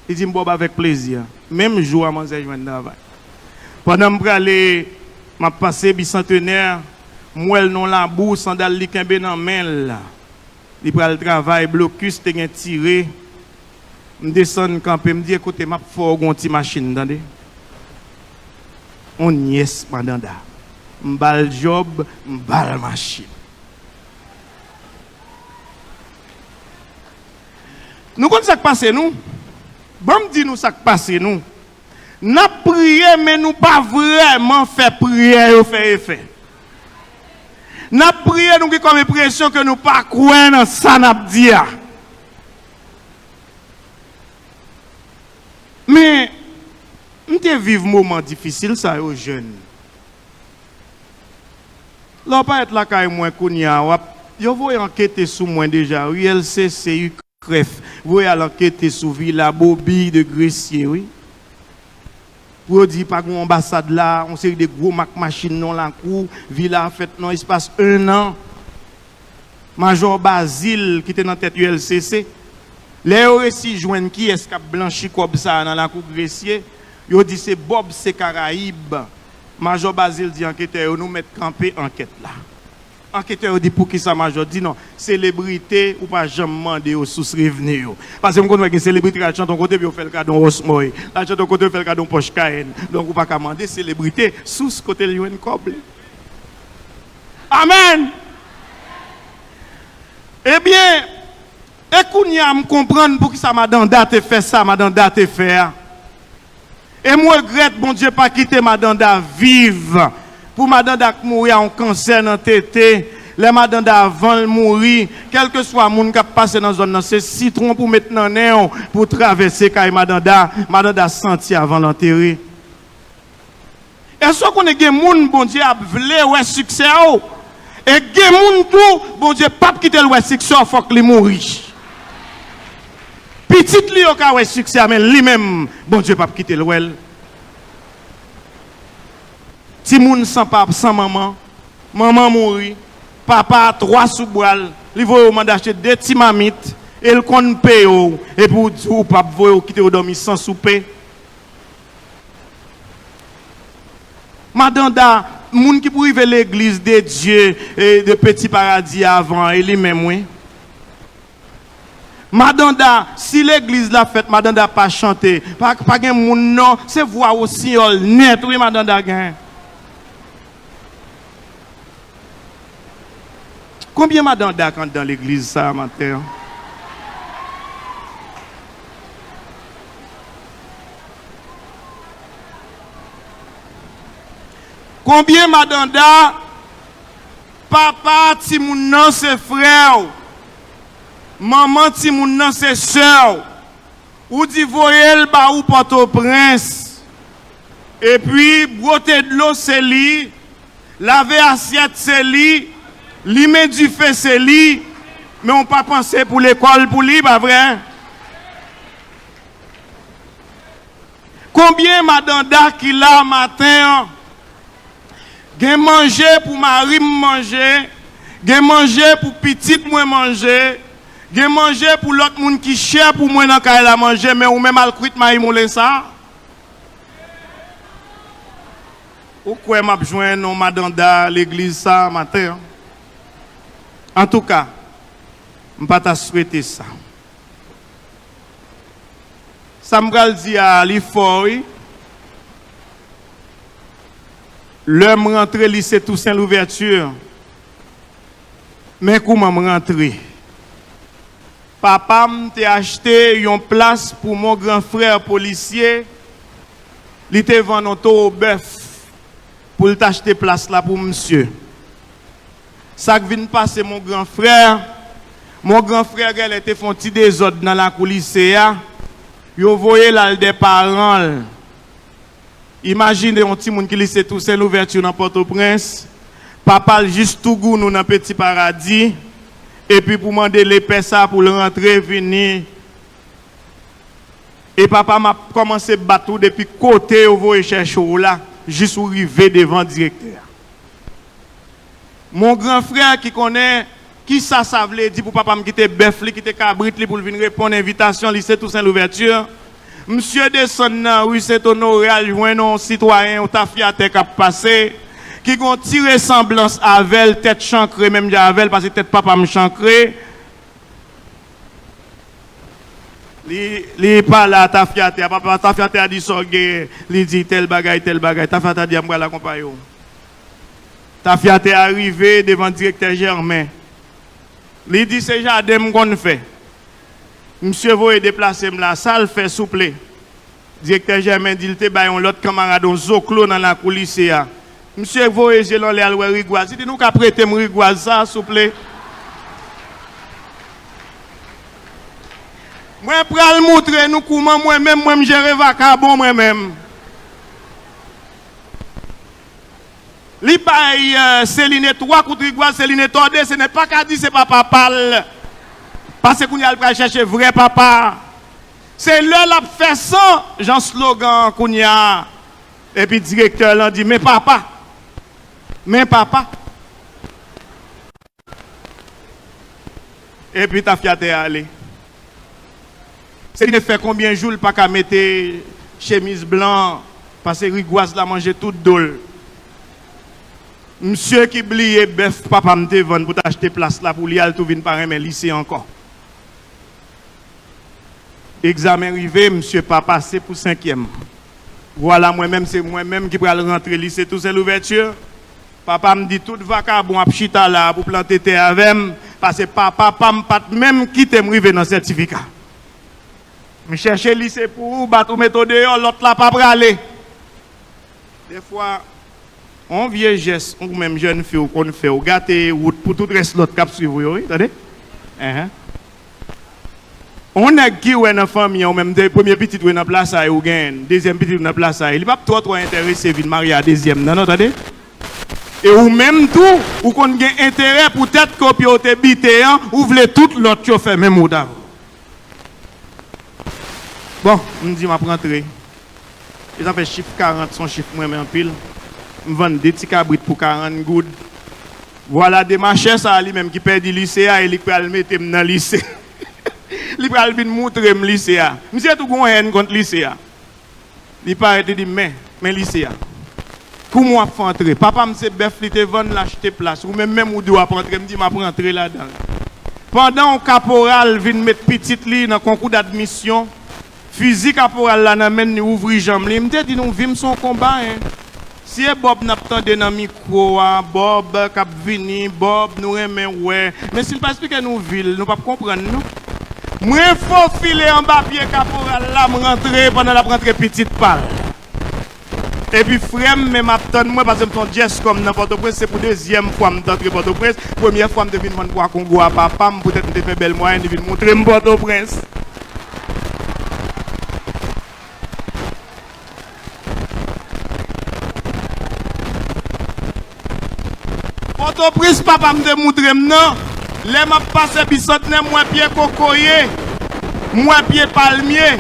Il dit, Bob, avec plaisir. Même jour, je vais joindre le travail. Pendant que je suis passé bicentenaire, moi, non la bourse, sandal li kembe nan men là. Il prend le travail, blocus, te gen tiré. Je descends camper, je me dis, écoutez, je vais faire une petite machine, attendez. On nièce Madanda. M'bal job, m'bal machine. Nous connaissons ça qui passe nous. Bon me dit nous ça qui passe nous. N'a prié mais nous pas vraiment fait prière au fait effet. N'a prié nous qui comme impression que nous pas croire dans ça n'a dit. Mais nous te vivons moment difficile ça aux jeunes. Là pas être là quand moi kounya, yo voy enquêter sur moi déjà. ULCC UCREF, voy à l'enquêter sur Villa Bobby de Gressier, oui. Pour dire pas une ambassade là, on série de gros machines non la cour, Villa fait non espace 1 an. Major Basile qui était dans tête ULCC, les aussi joindre qui est cap blanchi comme ça dans la cour Gressier. Yo dit c'est Bob c'est Caraïbes. Major Basile dit enquêteur nous mettre camper enquête là. Enquêteur dit pour qui ça major dit non, célébrité ou pas jamais demander aux sous revenu. Parce que on connaît que célébrité qui chante ton côté puis on fait le cadeau Osmoy. La chante ton côté fait le cadeau Porsche Cayenne. Donc on pas commander célébrité sous ce côté lui une coble. Amen. Eh bien, écoutez, me comprendre pour qui ça madame date fait ça, madame date fait. Et moi, regrette, bon Dieu, pas quitter Madame da vive. Pour Madame da mourir en cancer dans tété. Les Madame da avant de mourir, quel que soit le monde qui a passé dans la zone, c'est citron pour mettre dans néon, pour traverser quand Madame da senti avant l'enterrer. Est-ce qu'on est des gens, bon Dieu, a voulu ouais succès? Et gen moun tout, bon Dieu, pas quitter le succès, faut que li mouri. Petit li yo ka wè succès, mais lui-même, bon Dieu, pas quitter le well. Ti moun sans papa, sans maman, maman mouri, papa 3 sous boile, li voye man d'acheter 2 petits mamites, et le kon paye et pour ou pas voye quitter ou dormir sans souper. Madanda, moun qui pour arriver l'église de Dieu et de Petit Paradis avant, et lui-même, oui. Madanda, si l'église l'a fait, Madanda pas chanter, pas gen moun non, c'est voix aussi net, oui, Madanda gen. Combien Madanda quand dans l'église ça, matin? Combien Madanda, papa, ti moun nan c'est frère, maman, ti moun nan c'est sœur, ou di voyel ba ou Port-au-Prince, et puis broter de l'eau c'est li, laver assiette c'est li, met du feu c'est li, mais on pas pensé pour l'école pour lui, pas vrai? Combien Madanda qui là matin? Gen manger pour mari manger, gen manger pour petite moi manger, gen manger pour l'autre monde qui cher pour moi dans kay la manger, mais ou même al cuit mari moule ça. Ou quoi m'a joindre non Madanda l'église ça matin. En tout cas, je pas ta souhaiter ça. Ça me dit à l'effort. L'homme rentre au lycée Toussaint l'ouverture. Mais comment me rentrer? Papa m'a acheté une place pour mon grand frère policier. Il te vend un taureau bœuf pour t'acheter place là pour monsieur. Ça qui vient passer mon grand frère elle était fait un petit désordre dans la coulisse. Yo voyé là des parents. Imaginez un petit monde qui lycée tout c'est l'ouverture dans Port-au-Prince. Papa juste tout goût nous dans Petit Paradis et puis pour demander l'épée ça pour le rentrer venir. Et papa m'a commencé à battre depuis côté où vous chercher là juste arriver devant le directeur. Mon grand frère qui connaît qui ça veut dire pour papa me quitter bœuf li quitter cabrit li pour venir répondre à l'invitation lycée tout c'est l'ouverture. Monsieur descend dans rue Saint-Honoré à joindre un citoyen ou ta fiaté qui a passé qui ont tiré ressemblance avec tête chancrée même avec parce que tête papa me chancré. Li parle à ta fiaté papa ta fiaté a dit sorgue li dit tel bagay ta fiaté a dit moi l'accompagner. Ta fiaté arrivé devant le directeur Germain. Li dit c'est jardin qu'on fait. Monsieur voye déplacer la salle fait souple. Directeur Germain dit il te baille un autre camarade un zoclo dans la coulisse. Monsieur voye gelon le alwe rigoise. Il dit nous qu'a prêter me rigoise ça souple. Moi pral montrer nous comment moi-même moi me gérer vacabon moi-même. Li paye Céline 3 coups de rigoise Céline tordé ce n'est pas qu'à dire c'est papa parle. Parce qu'on y a le chercher vrai papa. C'est là la fait ça, Jean slogan qu'on y a. Et puis le directeur l'a dit mais papa. Et puis ta fiaté allé. C'est fait combien de jours pas qu'à mettre chemise blanc parce que rigoise la manger toute dole. Monsieur qui oublié bœuf papa me te vendre pour t'acheter place là pour lui aller tout venir par un lycée encore. Examen arrivé, monsieur pas passé pour 5e. Voilà moi-même c'est moi-même qui pourrais rentrer lycée tout c'est l'ouverture. Papa me dit tout vacabon à chita là pour planter terre avec parce que papa me pas même quitter me river dans certificat. Me chercher lycée pour battre méthode l'autre là pas aller. Des fois on vieux geste ou même jeune fille qu'on fait ou gâter route pour tout reste l'autre cap suivre oui attendez on a qui ou en famille ou même des premier petit ou dans place ça ou gain deuxième petit dans place ça il pas trop intéressé vinn marier à deuxième non attendez Et ou même tout, ou qu'on a intérêt peut-être que vous avez bité, ou voulez tout l'autre qui fait même ou d'avant. Bon, je me dis, je vais rentrer. Ils ont fait chiffre 40, son chiffre moi en pile. Je vends des petits cabrites pour 40 gouttes. Voilà des marchés, ça lui-même qui perd du lycée et il peut le mettre dans le lycée. Il peut le montrer le lycée. Monsieur tout gon haine contre le lycée. Il paraît de dire mais lycée. Comment moi faut entrer? Papa me c'est bœuf li te vendre l'acheter place ou même ou doit rentrer me dit m'a rentrer là-dedans. Pendant un caporal vient mettre petite li dans concours d'admission, fusil caporal là nan men ouvrir jambe li, me dit nous vivons son combat hein. Si Bob n'a pas entendu dans le micro, Bob cap vini, Bob nous aimons ouais, mais s'il pas expliquer nous ville, nous pas comprendre nous. Moi faut filer en bas pied caporal là, me rentrer pendant la rentrée petite palle. Et puis frère même attend moi parce que mon geste comme n'importe quoi c'est pour deuxième fois me d'entrer Port-au-Prince, première fois me devine mon pour Congo à papa, peut-être me fait belle moyen de montrer me Port-au-Prince. Port-au-Prince papa me démontrer non, les m'a passé bicentenaire moi pied cocoyer, moi pied palmier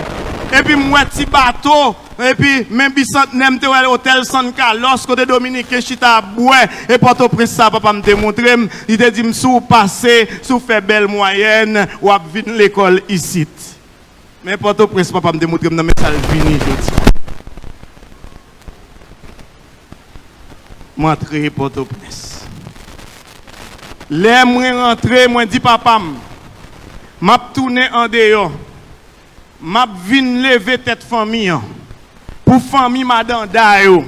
et puis moi petit bateau. Et puis, même bicentenaire, je suis hôtel San Carlos, côté Dominique, Chita Boué, et Port-au-Prince, ça, papa me démontré, il te dit, sous passé, sous fait belle moyenne, ou à venir l'école ici. Mais Port-au-Prince, papa me démontré, mais ça le fini, je dis. M'entrer Port-au-Prince. Les moi rentré, moi dit papa, m'a tourné en dehors, m'a vinn lever tête famille. Pour famille madame Dayo,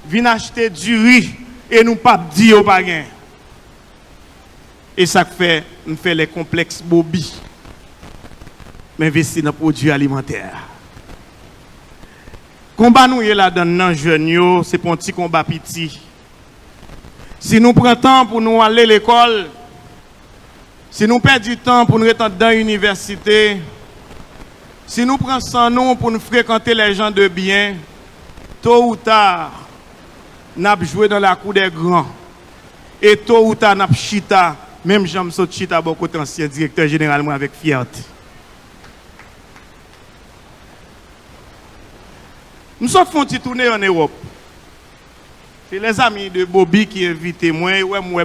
vient acheter du riz et nous pas dire pas gain. Et ça fait nous fait les complexes Bobby. M'investir dans produits alimentaires. Combat nous là dans jeunes c'est pour un petit combat petit. Si nous prenons temps pour nous aller à l'école, si nous perdons du temps pour nous être dans l'université, si nous prenons son nom pour nous fréquenter les gens de bien, tôt ou tard, nous avons joué dans la cour des grands. Et tôt ou tard, nous avons chita, même Jean Saut chita, beaucoup d'anciens directeur généralement avec fierté. Nous sommes fait une petite tournée en Europe. C'est les amis de Bobby qui invitent moi, moi,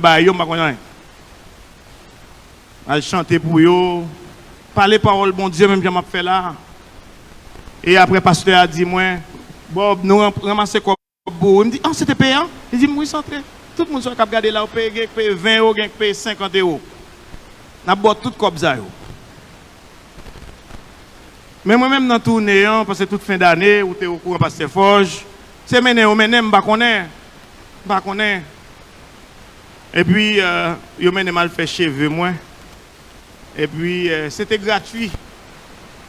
je vais chanter pour eux. Parler parole bon Dieu même j'en fait là. Et après pasteur a dit moi Bob nous ramasser comme beau. Il me dit ah c'était payant. Il dit oui centré. Tout le monde soit cap garder là paye 20 euros, paye 50 euros. N'a boit tout comme ça yo. Mais moi même dans tournée parce que toute fin d'année ou t'es au courant pasteur Forge, c'est mené m'pa connaît. Et puis yo mené mal fait cheveux moi. Et puis, c'était gratuit.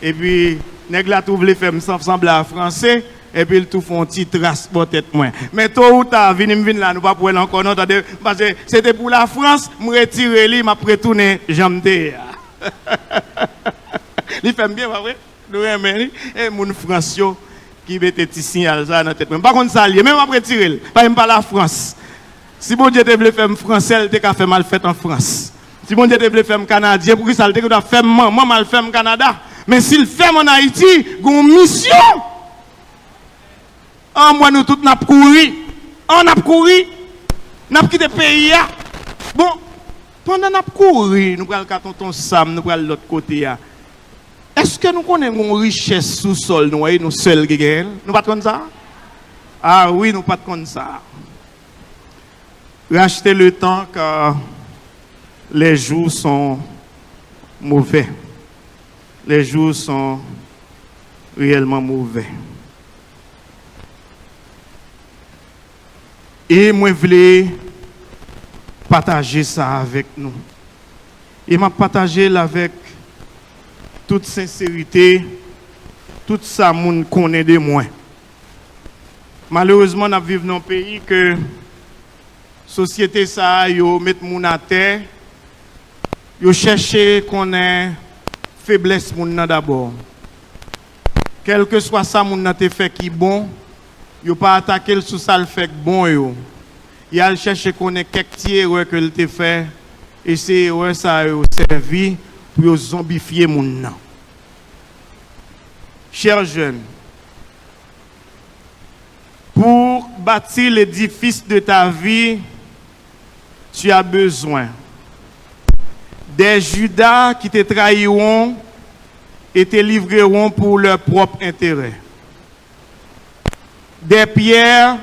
Et puis, nèg la tout voulait faire sembler à français. Et puis, ils tout font un petit trace pour tête moins. Mais tôt ou tard, vini là, nous pas pour encore non. Parce que c'était pour la France, je retire lui, m'a retourné jambe. Il fait bien, pas vrai? Nous aimons. Et mon Français qui mettait petit signal ça dans tête. Par contre, ça lié, même après tirer, pas la France. Si bon Dieu te voulait faire français, il te fait mal fait en France. Si bon Dieu te voulait faire canadien, pour que ça le doit faire moi mal faire Canada. Mais s'il fait en Haïti, il y a une mission. En moi nous tous n'a couru. On a couru. N'a quitté le pays. Bon, pendant n'a couru, nous prenons tonton Sam, nous prenons l'autre côté. Est-ce que nous connaissons une richesse sous sol nous seuls qui gagnent? Nous pas comme ça? Ah oui, nous pas comme ça. Racheter le temps car les jours sont mauvais. Les jours sont réellement mauvais. Et moi, je voulais partager ça avec nous. Et m'a partagé avec toute sincérité, tout ça, moun connaît de moi. Malheureusement, nous vivons dans un pays que la société, ça, yo met moun à terre. Yo chercher qu'on ait faiblesse moun nan d'abord. Quel que soit ça moun nan te fait qui bon, yo pas attaquer le sous ça le fait bon yo. il a cherché connaître quelques erreurs que il t'a fait et ces erreurs ça a servi pour zombifier mon nom. Chers jeunes, pour bâtir l'édifice de ta vie, tu as besoin des Judas qui te trahiront et te livreront pour leur propre intérêt. Des Pierres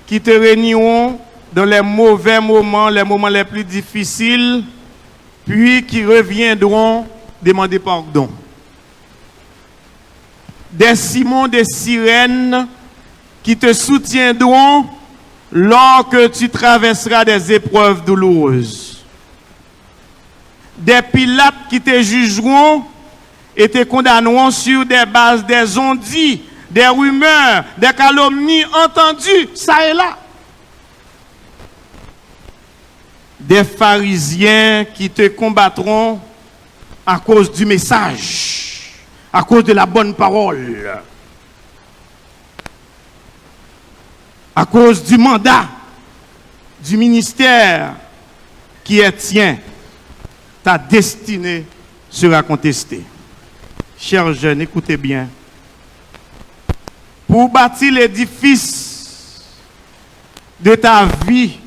qui te réuniront dans les mauvais moments, les moments les plus difficiles, puis qui reviendront demander pardon. Des Simons, des sirènes qui te soutiendront lorsque tu traverseras des épreuves douloureuses. Des Pilates qui te jugeront et te condamneront sur des bases des on-dit, des rumeurs, des calomnies entendues, ça et là. Des pharisiens qui te combattront à cause du message, à cause de la bonne parole, à cause du mandat, du ministère qui est tien. Ta destinée sera contestée. Chers jeunes, écoutez bien. Pour bâtir l'édifice de ta vie,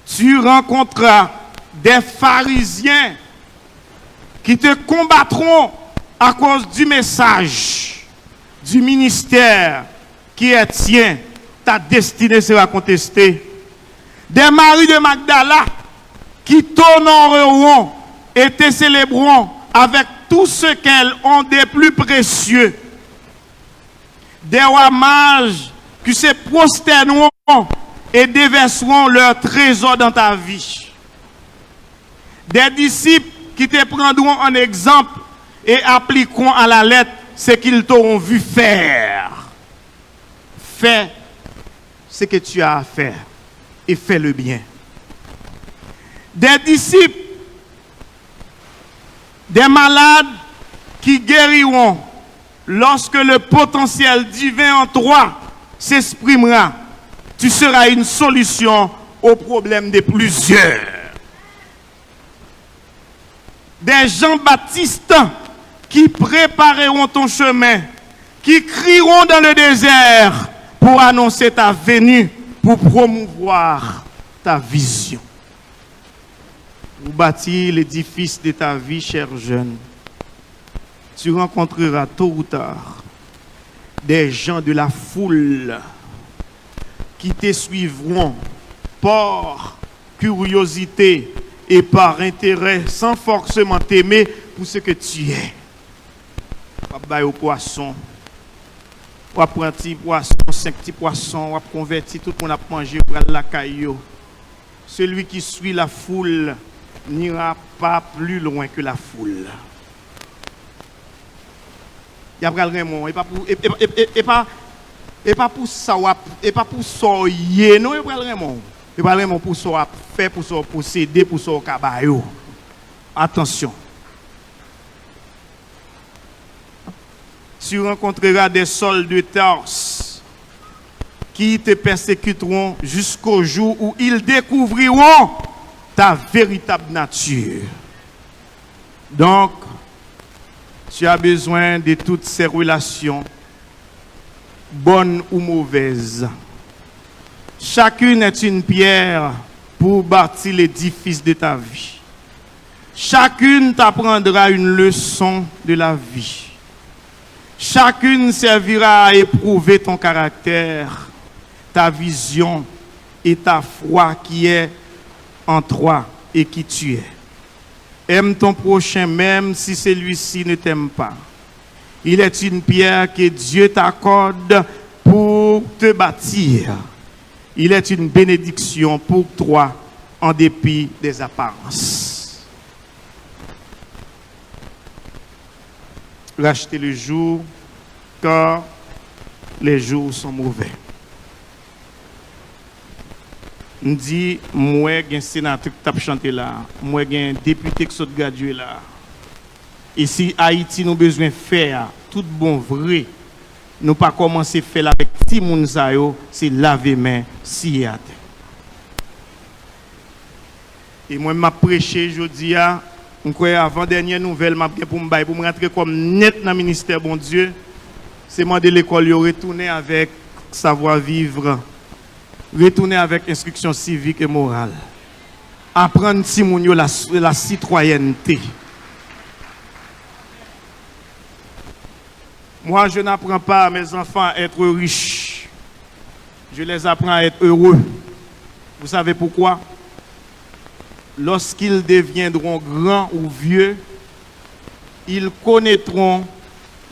tu rencontreras des pharisiens qui te combattront à cause du message, du ministère qui est tien. Ta destinée sera contestée. Des maris de Magdala qui t'honoreront et te célébreront avec tout ce qu'elles ont de plus précieux. Des rois mages qui se prosterneront et déverseront leur trésor dans ta vie. Des disciples qui te prendront en exemple et appliqueront à la lettre ce qu'ils t'auront vu faire. Fais ce que tu as à faire et fais le bien. Des disciples, des malades qui guériront lorsque le potentiel divin en toi s'exprimera. Tu seras une solution aux problèmes de plusieurs. Des Jean-Baptiste qui prépareront ton chemin, qui crieront dans le désert pour annoncer ta venue, pour promouvoir ta vision. Pour bâtir l'édifice de ta vie, cher jeune, tu rencontreras tôt ou tard des gens de la foule qui te suivront par curiosité et par intérêt, sans forcément t'aimer pour ce que tu es. On va au poisson, on va prendre un petit poisson, 5 petits poissons, on va convertir tout le monde à manger pour la caillou. Celui qui suit la foule n'ira pas plus loin que la foule. Il y a pas le Raymond, et pas pour ça, et pas pour ça, non, il y a pas le Raymond. Il y a pas le Raymond pour ça, faire pour ça, posséder, pour ça, cabayo. Attention. Tu rencontreras des soldats de Tarse qui te persécuteront jusqu'au jour où ils découvriront ta véritable nature. Donc, tu as besoin de toutes ces relations, bonnes ou mauvaises. Chacune est une pierre pour bâtir l'édifice de ta vie. Chacune t'apprendra une leçon de la vie. Chacune servira à éprouver ton caractère, ta vision et ta foi qui est en toi et qui tu es. Aime ton prochain même si celui-ci ne t'aime pas. Il est une pierre que Dieu t'accorde pour te bâtir. Il est une bénédiction pour toi en dépit des apparences. Rachetez le jour car les jours sont mauvais. On dit, moi, j'ai un sénateur qui a chanté là, moi, j'ai un député qui a gradué là. Et si Haïti nous besoin de faire tout bon vrai, nous pas commencer à faire avec ti moun sa yo, c'est laver main si à terre. Et moi m'a prêché jeudi a, on croit avant dernière nouvelle m'a pour me rentrer comme net dans le ministère bon Dieu, c'est moi de l'école yo retourner avec savoir vivre, retourner avec instruction civique et morale. Apprendre si moun yo la citoyenneté. Moi, je n'apprends pas à mes enfants à être riches. Je les apprends à être heureux. Vous savez pourquoi? Lorsqu'ils deviendront grands ou vieux, ils connaîtront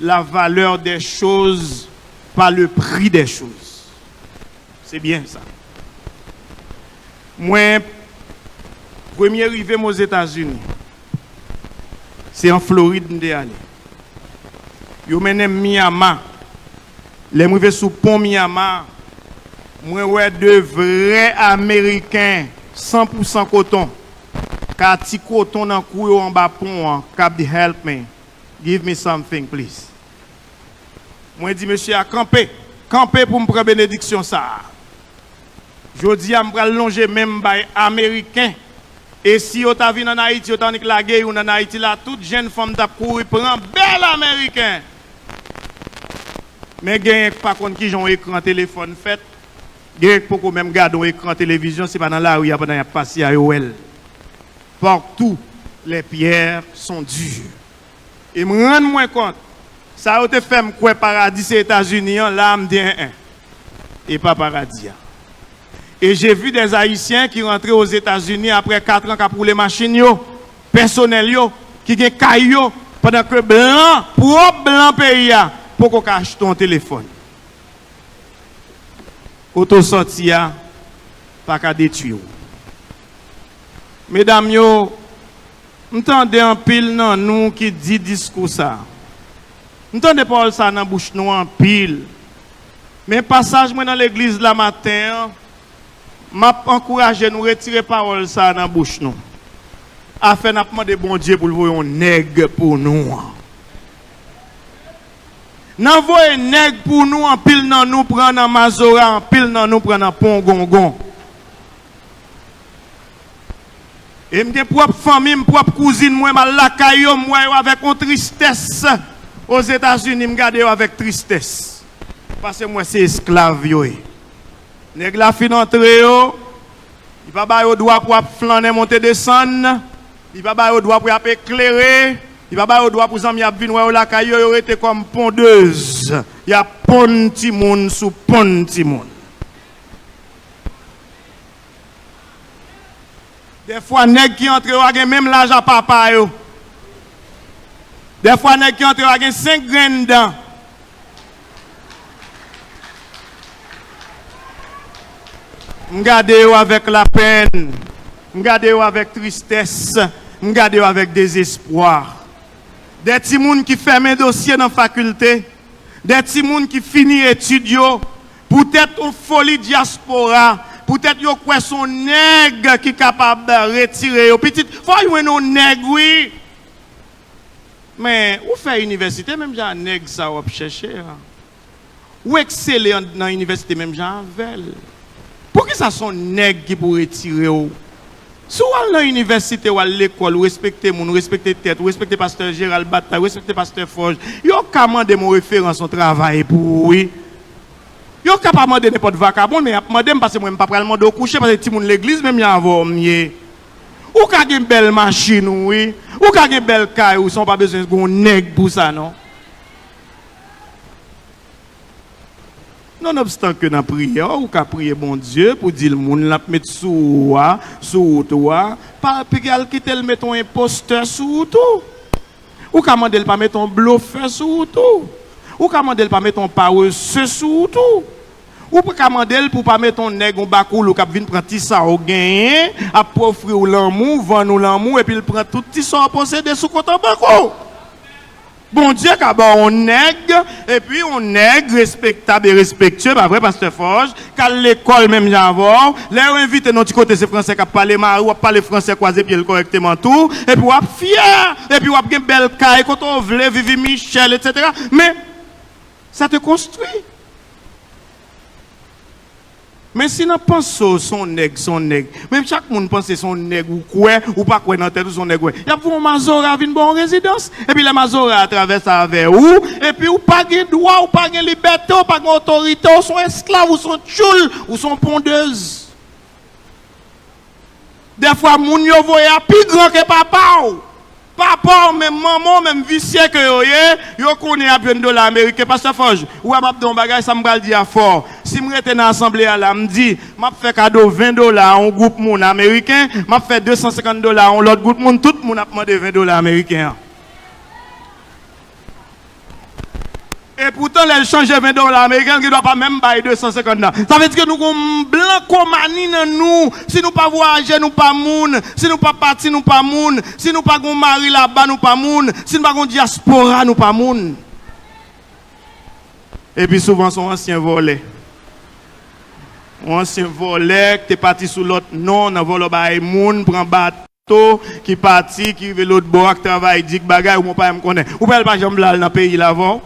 la valeur des choses par le prix des choses. C'est bien ça. Moi, premier arrivé aux États-Unis, c'est en Floride que je suis allé. Je suis allé à Miami. Les arrivé sous pont Miami, moi ouais de vrais Américains 100% coton. Quand ti coton dans cou en bas pont, cap dit help me. Give me something please. Moi dit monsieur à camper pour me prendre bénédiction ça. Je dis à me longer même by américain. Et si vous avez vu en Haïti, vous avez vu la guerre ou en Haïti, là, toute jeune femme t'a couru pour un bel américain. Mais gagne pas contre qui ont écran téléphone fait. Gagne pour même garder un écran télévision, c'est pas dans la rue, il y a passé à OL. Partout, les pierres sont dures. Et me rendre moins compte, ça a été fait quoi paradis c'est États-Unis, là me dit et pas paradis. Et j'ai vu des Haïtiens qui rentraient aux États-Unis après 4 ans pour les machines, personnel, qui ont caillou pendant que blanc, propre blanc pays, pour qu'on cache ton téléphone. Quand on sortit, pas qu'à détruire. Mesdames, m'entendez en pile dans nous qui dit discours ça. M'entendez pas ça dans bouche nous en pile. Mais passage moi dans l'église la matin, m'a encouragé nous retirer parole ça dans bouche nous. Afin n'a demandé bon Dieu pour voyer un nègre pour nous. N'envoyer nègre pour nous en pile dans nous prendre en Mazora, en pile dans nous prendre en Pongongon. Et mes propres familles, mes propres cousines, moi, la caillou, moi, avec une tristesse. Aux États-Unis, je regarde avec tristesse. Parce que moi, c'est esclave. Nèg la fin entrer, il va pas au droit pour flaner, monter, descendre. Il va pas au droit pour éclairer. Il va pas au droit pour zami a venir la caillou, il était comme pondeuse. Il y a pon ti moun sous pon ti moun. Des fois, nèg qui entre a même l'argent papa yo. Des fois, nèg qui entre a 5 graines dedans. M'gardez avec la peine, m'gardez avec tristesse, m'gardez avec désespoir. Des petits moun qui ferment dossier dans la faculté, des petits moun qui finissent études, peut-être une folie diaspora. Peut-être yo quoi son nègre qui est capable de retirer. Petit, faut y un nègre oui. Mais où fait université même j'ai un nègre ça va chercher. Ou exceller dans l'université même j'ai un vel. Pour qui ça son nègre qui pour retirer ou? Si vous allez dans l'université ou à l'école, vous respectez moun, respectez tête, vous respectez pasteur Gérald Bataille, vous respectez pasteur Forge, yo commandé mon référence au travail pour oui. Yo capable demander n'importe vagabond mais demander parce que moi pas pral demander au coucher parce que ti moun l'église même y avoir mieux. Ou ka gen belle machine oui, ou ka gen belle caille ou sont pas besoin de nèg pour ça non. Nonobstant que dans prière ou ka prier bon Dieu pour dire le monde la mettre sous toi, pas pégal quitter le mettre un imposteur sous tout. Ou ka demander pas mettre un bluffeur sous tout. Ou ka mandel pas mettre ton parole ce sous tout. Ou ka mandel pour pas mettre ton nèg on bakoul ou k'ap vinn prend ti ça au gagné, a offrir ou l'amour, vendre ou l'amour et puis il prend tout ti ça posséder sous compte banco. Bon Dieu ka ba on nèg et puis on nèg respectable et respectueux pas vrai pasteur Forge, qu'à l'école même j'avons, les invité notre côté c'est français qui parler marou, parler français croiser pied correctement tout et puis ou fier et puis ou gen belle caille quand on veut vivre Michel etc. Mais Ça te construit. Mais si nous pensons son nègre, même chaque monde pense son nègre ou quoi, ou pas quoi dans tête ou son nègre. Il y a pour un Mazora vient bon résidence, et puis les Mazora traversent avec où, et puis ou pas de droit, ou pas de liberté, ou pas d'autorité, ou sont esclaves, ou sont tchoul, ou sont pondeuses. Des fois, moun yo voye plus grand que papa. Papa, même maman, même vicieux que yo connaît à $1 américain. Pasteur Forge, ou à m'abdon bagay, ça m'bral dire fort. Si je suis dans l'assemblée, là, me dit, m'a fait cadeau $20 à un groupe moun américain, m'a fait $250 à un autre groupe moun, tout le monde a demandé $20 américains. Et pourtant, les changer $20 américains, qui ne doit pas même payer $250. Ça veut dire que nous avons blanc comme nous. Si nous pas voyager, nous pas moun. Si nous pas partir, nous pas moun. Si nous pas gon mari là-bas, nous pas moun. Si nous pas gon diaspora, nous pas moun. Et puis souvent, son ancien volet. Ancien volet, qui est parti sous l'autre nom, dans vol bail moun, prend bateau, qui parti, qui veut l'autre bord, qui travaille, dit bagay, ou mon père me connaît. Ou pas jamais là dans le pays là-bas.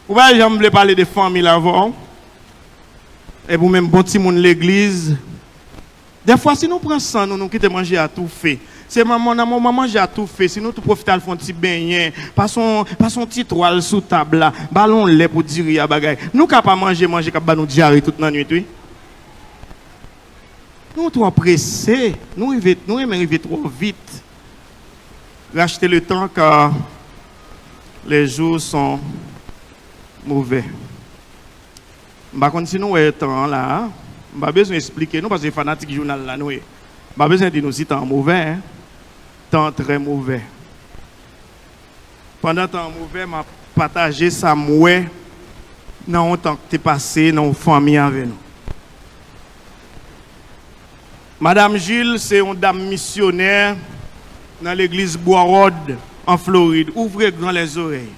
Ou pas jamais parler de famille avant. Et vous même bon petit monde l'église. Des fois si nous prenons ça, nous quittons manger à tout fait. C'est maman manger à tout fait. Si nous tout profiter à font petit beignet, pas son petit toile sous table là, ballon lait pour dire à bagay. Nous capable manger capable nous diarrhée toute la nuit oui. Nous trop pressés, nous aimons arriver trop vite. Racheter le temps car les jours sont mauvais. Par contre, si nous avons temps là, nous n'avons pas besoin d'expliquer, nous parce que les fanatiques du journal là, nous n'avons pas besoin de nous dire temps mauvais, hein? Temps très mauvais. Pendant temps mauvais, je partagé ça mouais dans le temps que tu es passé dans la famille avec nous. Madame Gilles, c'est une dame missionnaire dans l'église Bois-Rod en Floride. Ouvrez grand les oreilles.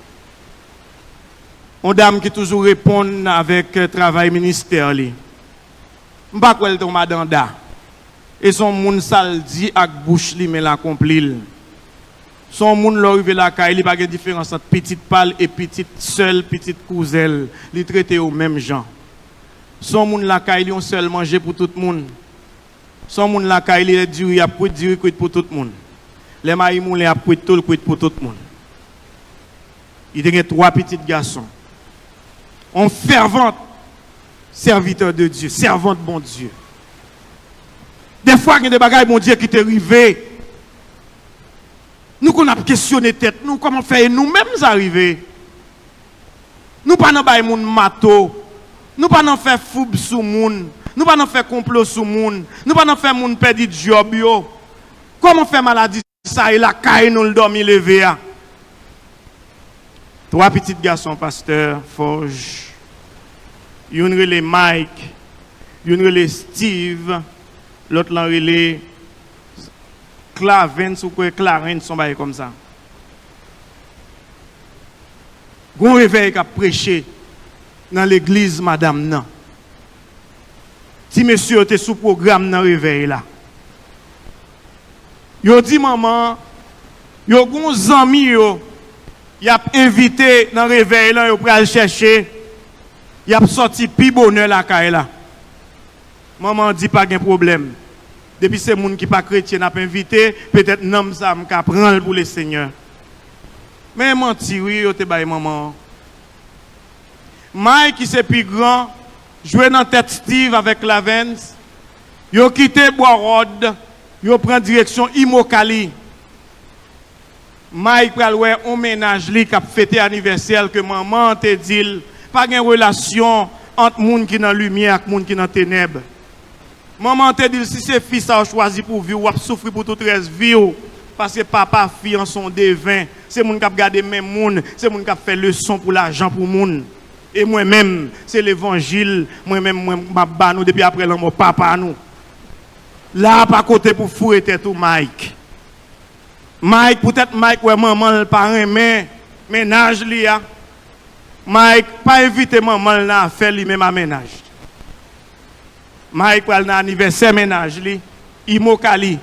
Une dame qui toujours répond avec travail ministère. Je ne sais pas quoi elle tombe madanda. Et son moun sal dit avec bouche li mais l'accomplit. Son moun l'arrivé la caille, il pas de différence entre petite pâle et petite seule, petite couselle. Li traité au même gens. Son moun la caille, on seul manger pour tout le monde. Son moun la caille, il est dur, il a pour dire pour tout le monde. Les maïs moulin a pour tout pour tout le monde. Il y a 3 petits garçons. On fervent serviteur de Dieu, servante bon Dieu. Des fois, il y a des bagages bon Dieu qui t'est arrivé. Nous qu'on a questionné tête, nous comment faire nous-mêmes arriver. Nous pas dans bail moun mato. Nous pas dans faire foub sous moun. Nous pas dans faire complot sous moun. Nous pas dans faire moun perdre job yo. Comment faire maladie ça et la caille nous le dormi levé a. 3 petits garçons, pasteur Forge. Yon relé Mike, yon relé Steve, l'autre l'en relé Clavence ou quoi Clarence, son bail comme ça. Gon réveil qui a prêché dans l'église madame nan. Si monsieur était sous programme dans réveil là. Yo dit maman, yo gon zami yo. Il a invité dans le réveil, là, il a chercher. Il a sorti pi bonheur la caille là. Maman dit pas de problème. Depuis ces gens qui pas chrétien n'a pas invité, peut-être non ça m'a prendre pour le Seigneur. Mais menti oui, yo te bail maman. Mike qui c'est plus grand, jouer dans tête Steve avec Lavens. Yo quitté Bois-Rod, yo prend direction Imokali. Mike pral wè on ménage li k'ap fêter anniversaire que maman te dit pas gen relation entre moun qui dans lumière et moun qui dans ténèbres. Maman te dit si c'est fils a choisi pour vivre ou a souffrir pour toute reste vie parce que papa fille en son devin, c'est moun k'ap garder même moun, c'est moun k'ap fait leçon pour l'argent pour moun. Et moi-même, c'est l'évangile, moi-même m'a ba nous depuis après l'amour papa nous. Là pas côté pour fouer tête tout Mike. Mike, peut-être Mike, ouais, maman, le parrain, mais ménage li a. Mike, pas inviter maman à faire lui-même à ménage. Mike, pour l'anniversaire ménage li, Imokali.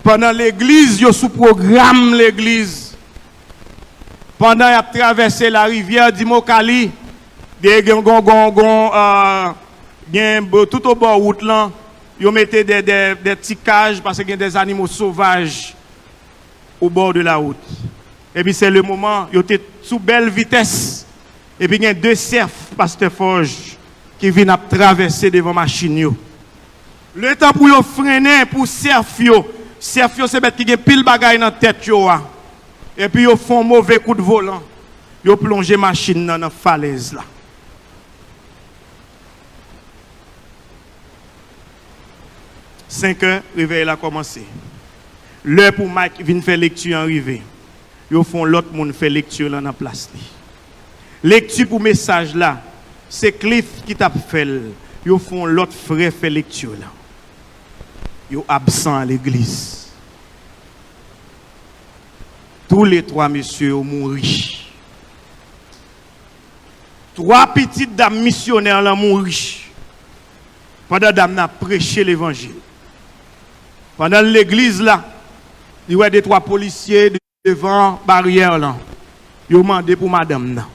Pendant l'église, yo sous programme l'église. Pendant qu'il a traversé la rivière d'Imokali, tout au bord de route là, ils mettaient des petits cages parce qu'il y a des animaux sauvages au bord de la route. Et puis c'est le moment, ils étaient sous belle vitesse. Et puis il y a deux cerfs, Pasteur Forge, qui viennent traverser devant la machine. Le temps pour yo freiner pour cerf yo c'est bête qui a pile bagaille dans tête yo. Et puis ils font mauvais coup de volant. Ils plongent la machine dans la falaise là. « 5 heures, réveil a commencé. L'heure pour Mike vient faire lecture en arrivé. Ils font l'autre monde faire lecture là dans la place. Lecture pour message là, c'est Cliff qui t'a fait. Ils font l'autre frère faire lecture là. Ils sont absents à l'église. Tous les trois messieurs ont mouru. 3 petites dames missionnaires ont mouru. Pendant que dame a prêché l'évangile. Pendant l'église là, il y a des 3 policiers devant la barrière là. Ils ont demandé pour madame là.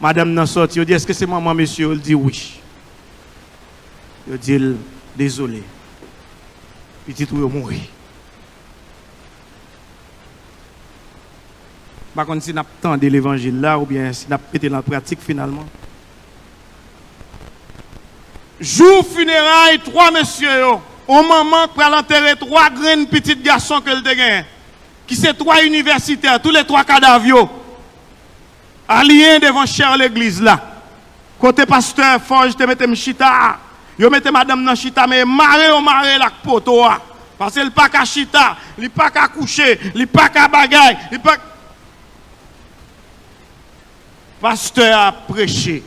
Madame n'a sorti, il dit est-ce que c'est maman monsieur? Il dit oui. Il dit désolé. Petit tout est mort. Par contre, si nous avons de l'évangile là, ou bien si nous avons été dans la pratique finalement. Jour funérailles, 3 messieurs, au moment pour l'enterrer 3 grands petits garçons que le gagné, qui sont 3 universitaires, tous les 3 cadavres, alliés devant cher l'église là. Côté pasteur Forge, te mette chita, yo mette madame dans chita, mais maré la poto. Parce qu'il pas qu'à chita, il pas qu'à coucher, il pas qu'à bagaille, il pas. Pasteur a prêché.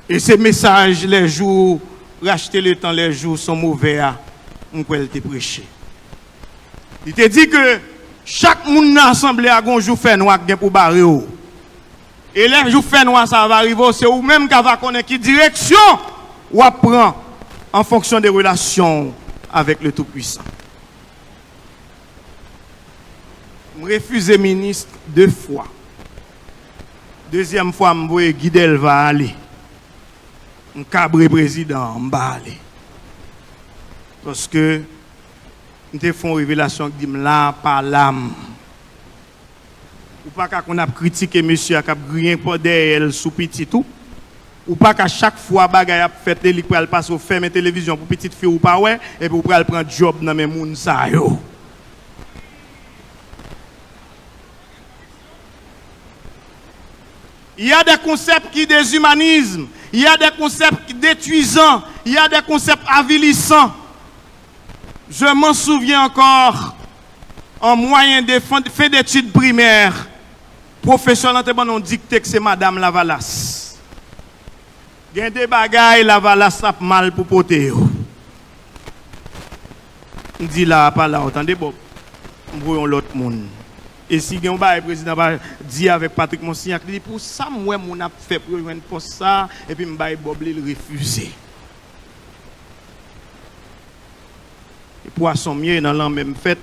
Et ces messages, les jours, racheter le temps, les jours sont mauvais, on peut te prêcher. Il te dit que chaque monde dans l'assemblée a un jour fait noir pour barrer. Et les jours fait noir, ça va arriver, c'est ou même qui va connaître qui direction ou apprend en fonction des relations avec le Tout-Puissant. Je refuse ministre 2 fois. Deuxième fois, je vais Guidel va aller. Un cabré président, je vais aller. Parce que nous te font révélation qui dit là, par l'âme. Ou pas qu'on a critiqué monsieur, qui a grillé pour derrière sous petit tout. Ou pas qu'à chaque fois, bagay a fait, il peut passer au ferme télévision pour petite fille ou pas, ouais, et puis pour prendre job dans mes moun sa yo. Il y a des concepts qui déshumanisent, il y a des concepts qui détruisants, il y a des concepts avilissants. Je m'en souviens encore, en moyen de fin d'études primaires, professeur ont dicté que c'est Madame Lavalas. Il y a des bagailles, Lavalas a mal pour poter. On dit là, pas là, attendez, Bob, on voit l'autre monde. Et si le président va dire avec Patrick Monsignac, il dit pour ça, moi, on a fait pour une poste ça, et puis Bob il refusé. Et poisson mieux dans la même fête,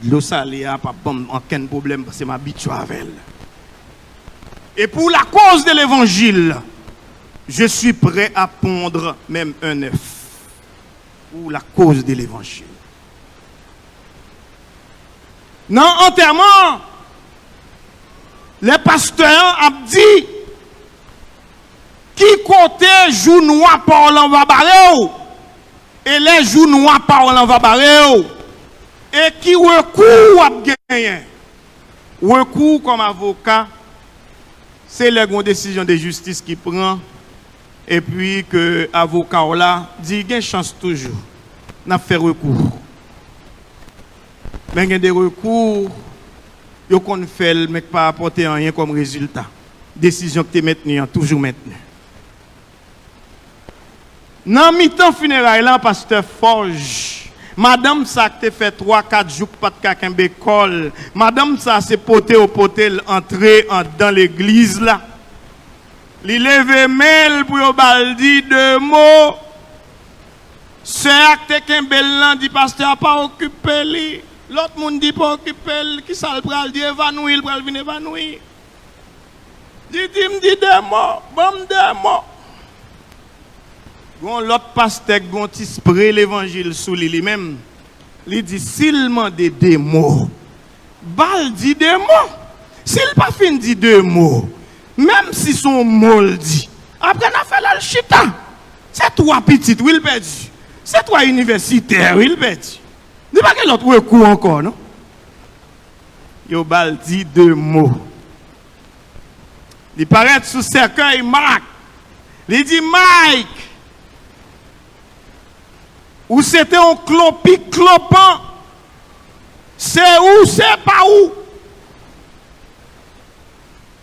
l'eau salée n'a pas aucun problème parce que je m'habitue avec elle. Et pour la cause de l'évangile, je suis prêt à pondre même un œuf. Pour la cause de l'évangile. Dans l'enterrement, les pasteurs ont dit qui côté joue noir parlant va barrer et les joues noirs parlant va barrer et qui recours a gagné. Recours comme avocat, c'est la décision de justice qui prend et puis que l'avocat là dit qu'il y a une chance toujours n'a fait recours. Mais il y a des recours, ils ont fait, mais pas apporter rien comme résultat. Décision que tu es maintenue, toujours maintenue. Dans le mi-temps funérailles, là, pasteur Forge, madame ça qui fait 3-4 jours pas de quelqu'un d'école, madame ça c'est poté au poté entrer dans l'église là. Il lève mail pour baldi 2 mots. Ce acte qu'un bel dit pasteur pas occupé lui. L'autre monde dit pas qui ça le pral dit évanoui, il pral venir évanoui. Dit me dit des mots, bon des mots. Bon l'autre pasteur gon ti spray l'évangile sous lui-même. Il dit s'il m'a des mots. Bal dit des mots. S'il pas fin dit deux mots, même si son mot le dit. Après on a fait la chita. C'est toi petit, oui il perdu. C'est toi universitaire, oui il perdu. Dis pas que l'autre recours encore, non? Yo bal dit deux mots. Il paraît sous cercueil Marc. Il dit Mike. Ou c'était un clopi clopant. C'est où, c'est pas où.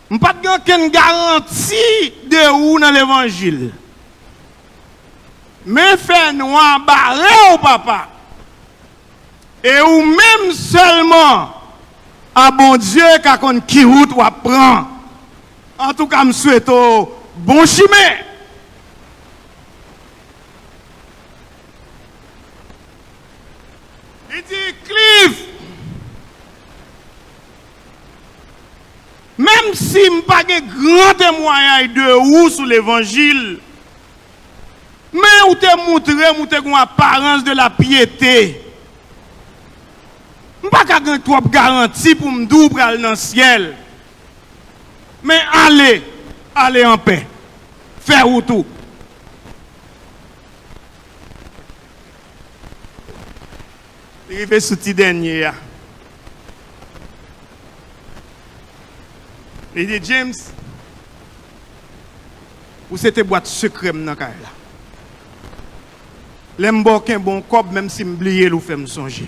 Je n'ai pas de garantie de où dans l'évangile. Mais fais-nous embarrer au papa. Et ou même seulement à bon Dieu qui route ou apprend. En tout cas, je souhaite bon chemin. Il dit, Cliff, même si je n'ai pas de grand témoignage de ou sur l'évangile, mais où te montré, où te une apparence de la piété. Je n'ai pas de trop garantie pour me dire pour aller dans le ciel. Mais allez en paix. Faire ou tout. Il fait ce petit dernier. Il dit James, ou c'était boîte secret dans la l'aime un bon cop même si m'oublier ou fait me songer.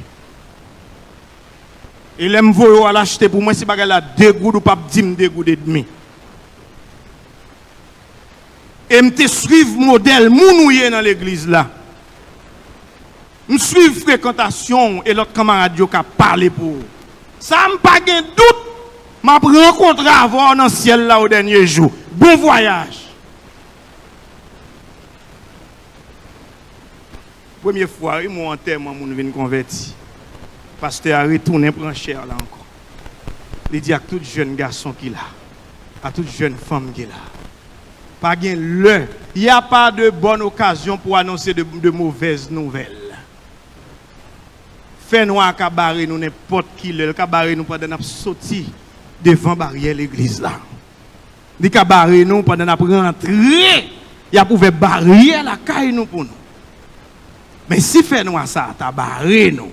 Et l'aime voyer à l'acheter pour moi si bagay la dégoût ou pas dire me dégoût et demi. Et me suivre modèle mounouye dans l'église là. Me suivre fréquentation et l'autre camarade qui a parlé pour. Ça me pas de doute. M'a rencontré avant dans le ciel là au dernier jour. Bon voyage. Première fois, ils m'ont enterré, mon venu converti. Pasteur a retourné prendre cher là encore. Il dit à tout jeune garçon qu'il a, à toute jeune femme qu'il a. Pas gain le. Il n'y a pas de bonne occasion pour annoncer de mauvaises nouvelles. Fais-nous à cabaret, nous n'importe qui, le cabaret nous pendant nous sortir devant barrière l'église là. Dit cabaret nous pendant nous rentrer, il y a pouvoir barrière la caille nous pour nous. Mais si fait-nous à ça, ta barré nous.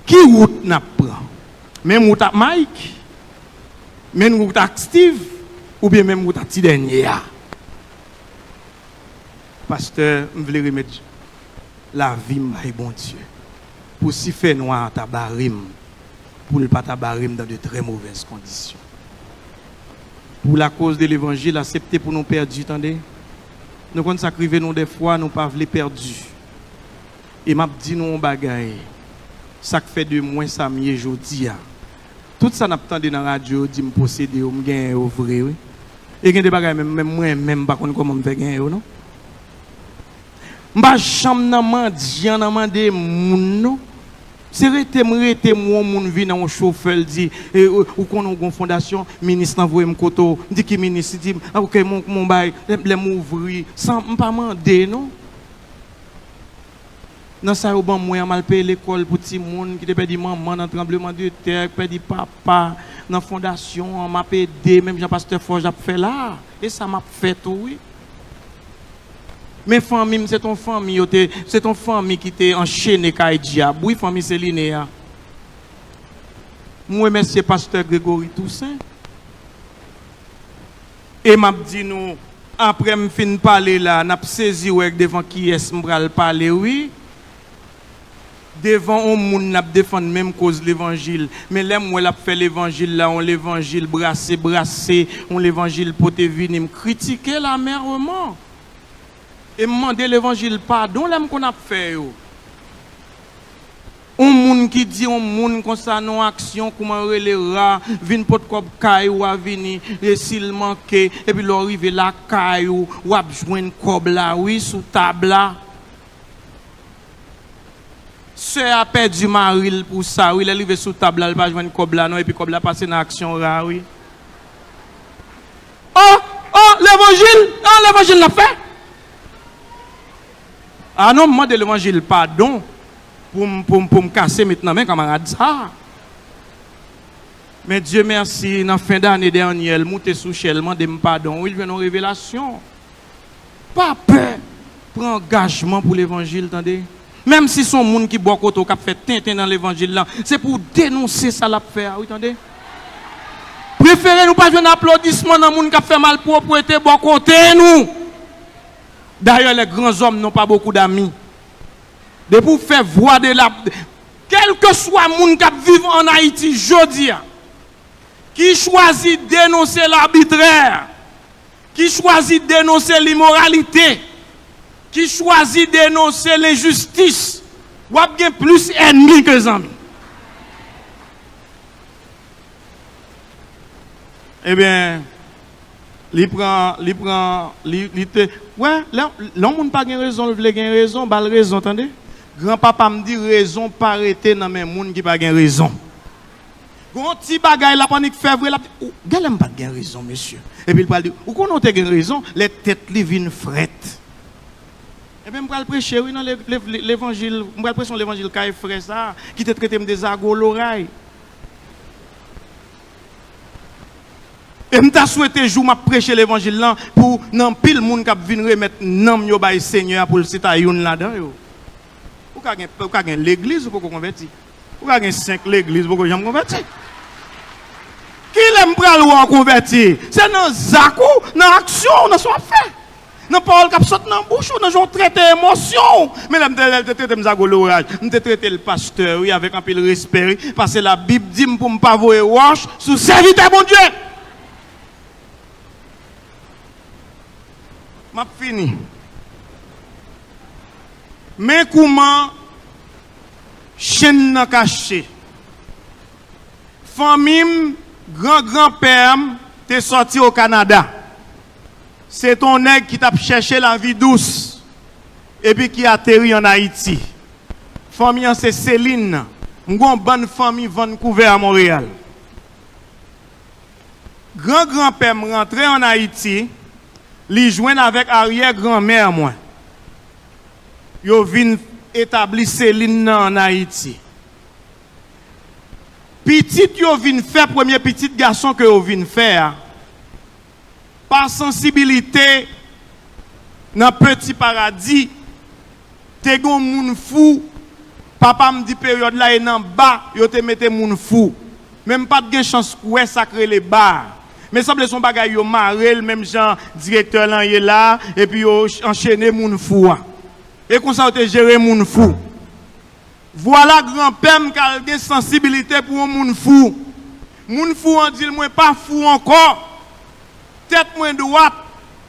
Qui route n'a prend? Même route à Mike, même route à Steve, ou bien même route à petit dernier. Pasteur, je voulais remettre la vie, bon Dieu. Pour si faire noir ta barim, pour ne pas ta barim dans de très mauvaises conditions. Pour la cause de l'évangile, accepter pour nous perdus, attendez. Nous quand sacrifier nous des fois, nous pas voulu perdus. Et m'a dit nous bagaille. Ça fait de moins ça mieux jodi. Tout ça n'a pas entendu dans la radio, dit me posséder ou me gagner au vrai oui. Et il y a des bagailles même moi même pas comment me faire gagner non. M'pa chambre nan mendiant nan mande moun non. C'est rete moi moun vinn un chauffeur dit ou qu'on une fondation ministre envoyer me koto dit qui ministre dit OK mon bail les m'ouvrir sans m'pa mandé non. Dans ça, bon, moi, mal payé l'école pour petit monde qui te perdu maman dans tremblement de terre, perdu papa dans fondation, m'a aidé, même Jean-Pasteur Forge a fait là. Et ça m'a fait tout, oui. Mais famille, c'est ton famille qui t'est enchaîné avec diable. Oui, famille, c'est linéaire. Moi, merci Pasteur Grégory Toussaint. Et m'a dit nous, après me fin parler là, n'a saisi avec devant qui est-ce m'bral parler, oui. Devant un monde n'a défendre même cause l'évangile mais là moi l'a fait l'évangile là on l'évangile brassé on l'évangile pour te venir me critiquer la mèrement et me demander l'évangile pardon là qu'on a fait yo un monde qui dit un monde comme ça non action comment relera vinn pot kob kay ou a venir et s'il manquait et puis l'arriver la kay ou a joindre kob là oui sous table là. Sœur a perdu mari pour ça, oui, il est arrivé sous table, elle va joindre Kobla, non, et puis Kobla passe dans l'action rare, oui. Oh, l'évangile l'a fait. Ah non, moi de l'évangile, pardon, pour me casser maintenant, mes camarades, ça. Mais Dieu merci, dans la fin d'année dernière, elle monte sous Shell, demande pardon, oui, il vient une révélation. Pas peur, prends engagement pour l'évangile, attendez. Même si son monde qui boit côté, qui a fait tintin dans l'évangile là, c'est pour dénoncer ça la faire, oui, attendez. Préférez nous pas jouer un applaudissement dans le monde qui a fait mal propreté, boit côté nous. D'ailleurs, les grands hommes n'ont pas beaucoup d'amis. De pour faire voix de la... Quel que soit le monde qui vit en Haïti, aujourd'hui, qui choisit de dénoncer l'arbitraire, qui choisit de dénoncer l'immoralité, qui choisit de dénoncer l'injustice, ou a bien plus ennemis que amis. Eh bien, ouais, l'homme n'a pas raison, il veut raison, il raison, attendez. Grand-papa me dit raison, pas arrêter dans mes gens qui pas raison. Quand petit bagay la panique février la gars pas de raison monsieur. Et puis il parle de ou qu'on a raison, les têtes li viennent frettes. Et bien me prêcher oui dans l'évangile, me prêcher l'évangile kay frère ça qui te traité des agos l'oreille. Et m'ta souhaité jour m'a prêcher l'évangile là pour nan pile monde qui vinn remettre nam yo bay Seigneur pour le citoyen là-dedans yo. Ou ka gen l'église pour qu'on converti. Ou ka gen 5 l'église pour qu'on jamais converti. Qui l'aime pral ou en converti? C'est dans zakou, dans action, dans son affaire. Dans parole qui saute dans bouche, dans genre traité émotion. Mais là me traité m'zago l'orage, me traité le pasteur oui avec un peu de respect parce que la Bible dit pour me pas voyer wash sous serviteur bon Dieu. M'a fini. Mais comment chaîne nan caché? Famille grand-grand-père t'es sorti au Canada. C'est ton nègre qui t'a cherché la vie douce et puis qui atterri en Haïti. Famille c'est Céline. Une bonne famille Vancouver à Montréal. Grand-grand-père rentré en Haïti, li joindre avec arrière-grand-mère moi. Yo vinn établi Céline en Haïti. Petit yo vinn faire premier petit garçon que yo vinn faire. Par sensibilité dans petit paradis, te gon moun fou. Papa me dit période là et nan bas, yo te mette moun fou. Même pas de gen chance ouais sacré les bas. Mais semble son bagay yo marel même Jean directeur là est là et puis yo enchaîné moun fou. Et comme ça te gérer moun fou. Voilà grand-père qui a une sensibilité pour un moun fou. Moun fou on dit moi pas fou encore. Tête moins droite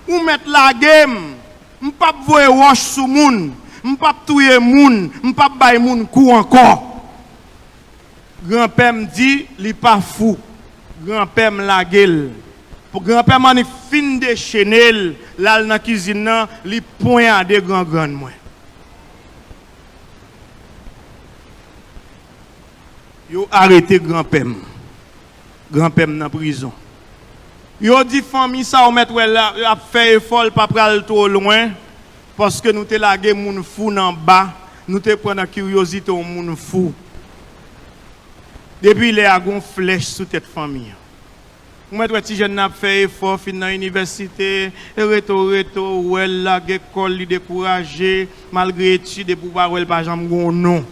ou mettre la game. M'pas voyer wash sous moun, m'pas touyer moun, m'pas bay moun coup encore. Grand-père me dit li pas fou. Grand-père me la gueule. Pour grand-père m'a fin de chenel là dans cuisine nan li poignarder grand-grand moi. Yo arrêté grand-père. Grand-père dans prison. Yo dit famille ça on mettre là a fait effort pas pral trop loin parce que nous te lagué moun fou en bas, nous te prendre la curiosité au moun fou. Depuis les a gon flèche sous tête famille. On mettre petit jeune n'a fait effort fin dans université, reto ou elle la école li découragé malgré études pour pas elle pas jamais gon non.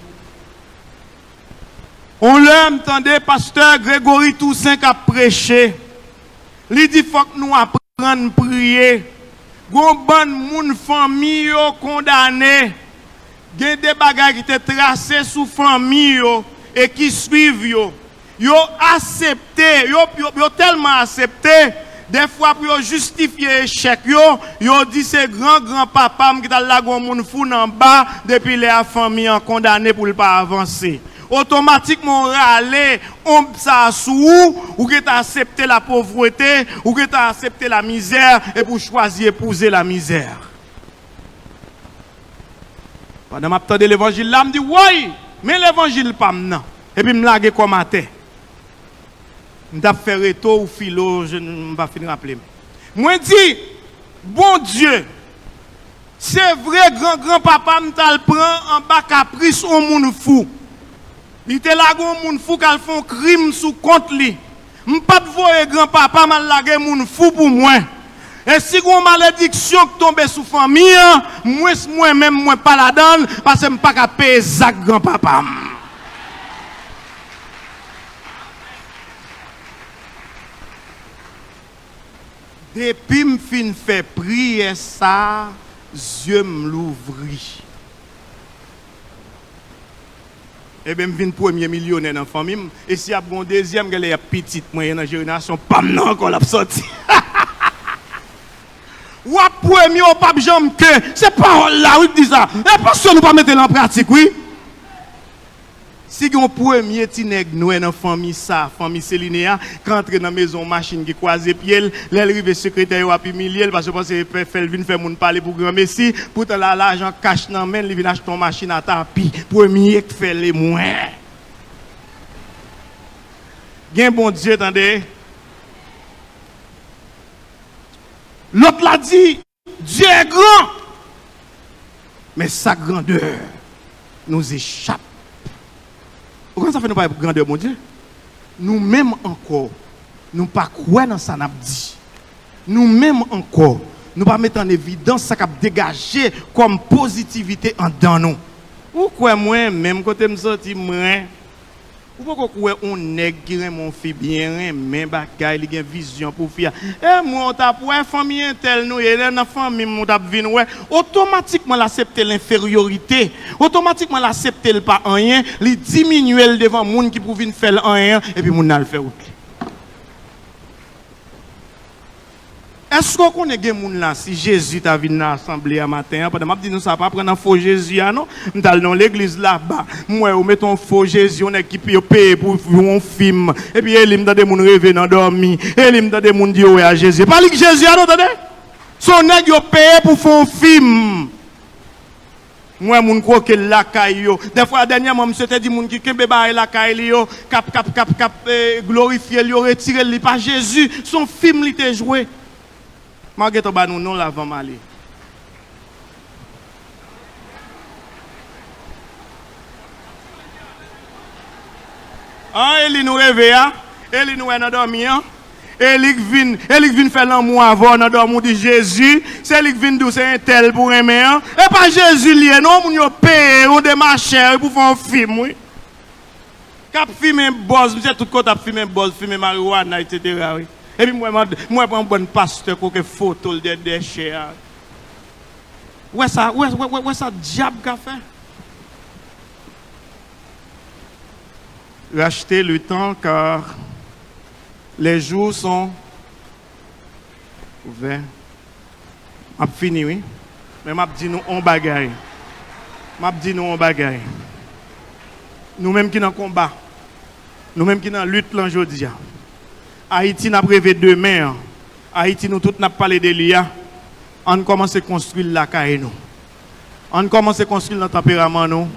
On l'aime entendait pasteur Grégory Toussaint qui a prêché. Il dit faut que nous apprendre à prier. Gon ban moun famille yo condamné. Gen des bagages qui te tracé sous famille yo et qui suivent yo. Yo accepté, yo tellement accepté des fois pour justifier échec yo dit c'est grand papa qui t'a la gon moun fou en bas depuis les famille en condamné pour ne pas avancer. Automatiquement râler on ça sous ou que tu accepté la pauvreté ou que tu accepté la misère et pour choisir épouser la misère. Pendant m'attendais l'évangile là me dit oui Mais l'évangile pas maintenant. Et puis me laguer comme à terre. M't'a fait reto ou philo, je ne vais pas finir rappeler. Moi dis bon Dieu, c'est vrai grand papa m'ta le prend en bas caprice au monde fou. Il te lague au monde fou qu'elle font crime sous compte li. M'pas de voir grand papa mal lague monde fou pour moi. Et si vous avez une malédiction qui tombe sous famille, moi-même, moi pas la donne, parce que je ne peux pas payer Zach grand-papa. Depuis que je fais prier ça, Dieu me l'ouvrit. Et bien, je suis le premier millionnaire dans la famille. Et si y a un deuxième, il y a petite, moi, dans la génération, pas maintenant encore la sortie. Ou à premier au pape Jean que c'est parole là où il dit ça. Et parce que nous pas mettre en pratique, oui. Si on premier petit nèg nous dans famille ça, famille Célinéa, quand entre dans maison machine qui croise pied, l'arrivé secrétaire a humilié parce que pense que fait vinn faire moun parler pour grand messie, pourtant là l'argent cash dans main, il vient acheter ton machine à tapis, premier qui fait les moins. Gen bon Dieu attendez. L'autre l'a dit, Dieu est grand, mais sa grandeur nous échappe. Pourquoi ça fait nous pas grandeur, mon Dieu? Nous-mêmes encore, nous pas croire dans ça n'a dit. Nous-mêmes encore, nous pas mettre en évidence ça qui a dégagé comme positivité en dedans nous. Ou quoi moi même côté me sorti moi. Ou pourquoi quoi on nèg qui mon fille bien mais bagay li gen vision pour faire. Et moi on t'a pour famille tel nous et dans famille on t'a vinn ouais automatiquement l'accepter l'infériorité, automatiquement l'accepter pas rien, li diminuer devant monde qui pour venir faire rien et puis moun n'a le faire. Est-ce qu'on connaît des gens là si Jésus t'a venu dans l'assemblée à matin pendant m'a dit nous ça pas prendre un faux Jésus non m'dal dans l'église là-bas moi on met un faux Jésus on équipe payer pour un film et puis il me dans des gens rêver dans dormir et il me dans des gens dire ouais à Jésus pas que Jésus non attendez son nèg yo payer pour faire un film moi moun croit que la caille des fois dernièrement monsieur te dit moun qui kembe ba la caille yo cap glorifier yo retirer li pas Jésus son film li te joué. Marguerite ba nous non l'avant malé. Elle nous réveille, elle nous est dans dormir, elle vient faire l'amour avant dans dormir de Jésus, c'est elle qui vient dire c'est un tel pour aimer et pas Jésus lié non moun yo paye ou des marchés pour faire un film oui. Cap filmer boss, c'est tout côté filmer boss, filmer marijuana etc. oui. Et puis moi prends un bon pasteur pour que photo des déchets. Ouais ça diable qu'a fait. Racheter le temps car les jours sont ouverts. M'a fini oui. Mais m'a dit nous on bagaille. M'a dit nous on bagaille. Nous même qui dans combat. Nous même qui dans lutte là aujourd'hui. Haïti n'a prévu demain. Haïti nous tous n'a parlé de l'IA. On commence à construire la caille nous. On commence à construire notre tempérament nous.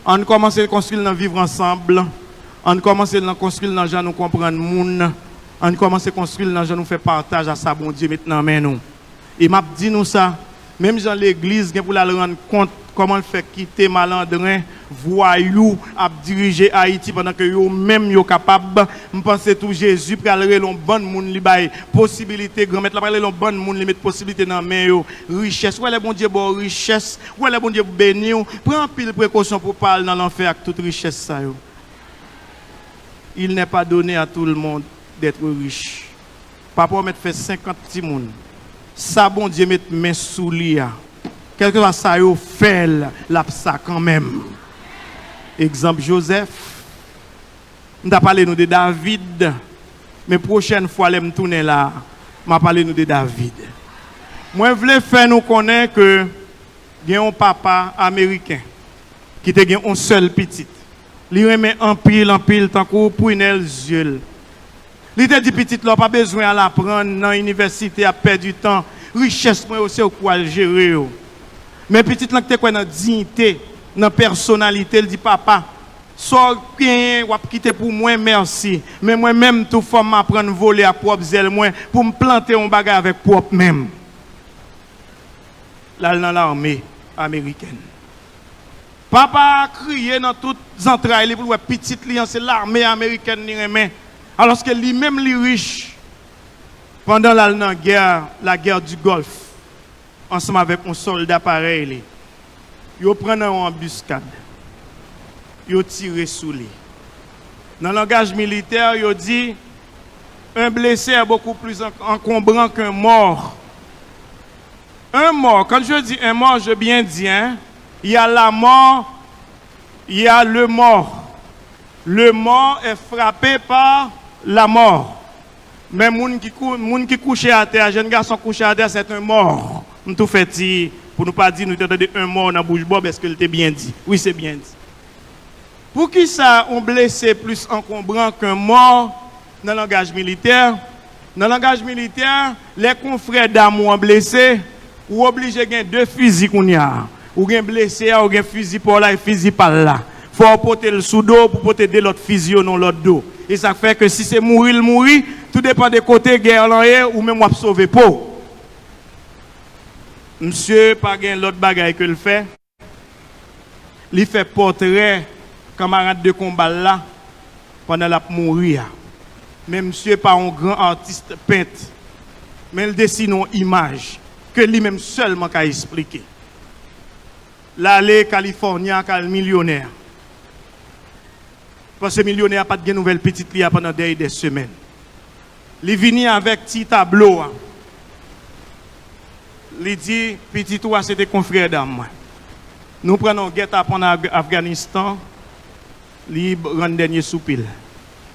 On commence à construire notre vivre ensemble. On commence à construire nos gens nous comprendre monde. On commence à construire nos gens nous faire partage à ça bon Dieu maintenant mais nous. Et m'a dit nous ça même dans l'église pour la rendre compte comment le fait quitter malandrin voyou à diriger Haïti pendant que yo même yo capable me penser tout Jésus pour aller l'on bonne monde li bay possibilité grand mettre la parler l'on bonne monde li mettre possibilité dans main yo richesse ouais les bon Dieu bon richesse ouais les bon Dieu béni prend pile précaution pour parler dans l'enfer avec toute richesse ça yo. Il n'est pas donné à tout le monde d'être riche. Papa mettre fait 50 petits monde. Ça bon Dieu mettre main sous lui. Quelque chose ça yo fait la ça quand même. Exemple Joseph. On a parlé nous de David. Mais prochaine fois les me tourner là, m'a parlé nous de David. Moi je voulais faire nous connaître que il y a un papa américain qui te gen un seul petit. Il remet en pile tant qu'on prunelle yeux. Il te dit petit là pas besoin à l'apprendre dans l'université à perdre du temps. Richesse moi aussi au quoi gérer. Mais petit là que tu quoi dans dignité, dans personnalité, il dit papa, sort bien ou quitter pour moi merci, mais moi même tout faut m'apprendre voler à propre zèle moi pour me planter un bagage avec propre même. Là dans l'armée américaine. Papa a crié dans toutes les entrailles pour petite lion c'est l'armée américaine ni remet alors que lui-même lui riche pendant la guerre du Golfe ensemble avec un soldat pareil il prend une embuscade il tire sous lui dans le langage militaire il dit un blessé est beaucoup plus encombrant qu'un mort. Un mort, quand je dis un mort, je bien dis, hein, il y a la mort, il y a le mort. Le mort est frappé par la mort. Mais moun qui couche à terre, jeune garçon couché à terre, c'est un mort. Nous tout fait pour nous pas dire nous entendons un mort dans bouche bob, est-ce que c'était bien dit? Oui, c'est bien dit. Pour qui ça on blessé plus encombrant qu'un mort dans le langage militaire? Dans le langage militaire, les confrères d'armes blessés ou obligé de deux fusils qu'on y a. Ou gen blessé, ou gen fusil par là et fusil par là. Faut porter le sous dos pour porter de l'autre fusil dans l'autre dos. Et ça fait que si c'est mourir, tout dépend des côtés guerre là ou même ou sauver peau. Monsieur pas gen l'autre bagaille que le fait. Il fait portrait camarade de combat là pendant la mourir. Mais monsieur pas un grand artiste peintre. Mais il dessine une image que lui-même seulement qu'a expliqué. L'aller californien qu'a millionnaire. Parce que millionnaire n'a pas de nouvelles petites liées pendant des semaines. Il vient avec petit tableau. Il dit, petit toi c'était confrère d'âme. Nous prenons guette à prendre Afghanistan, il rend dernier soupil.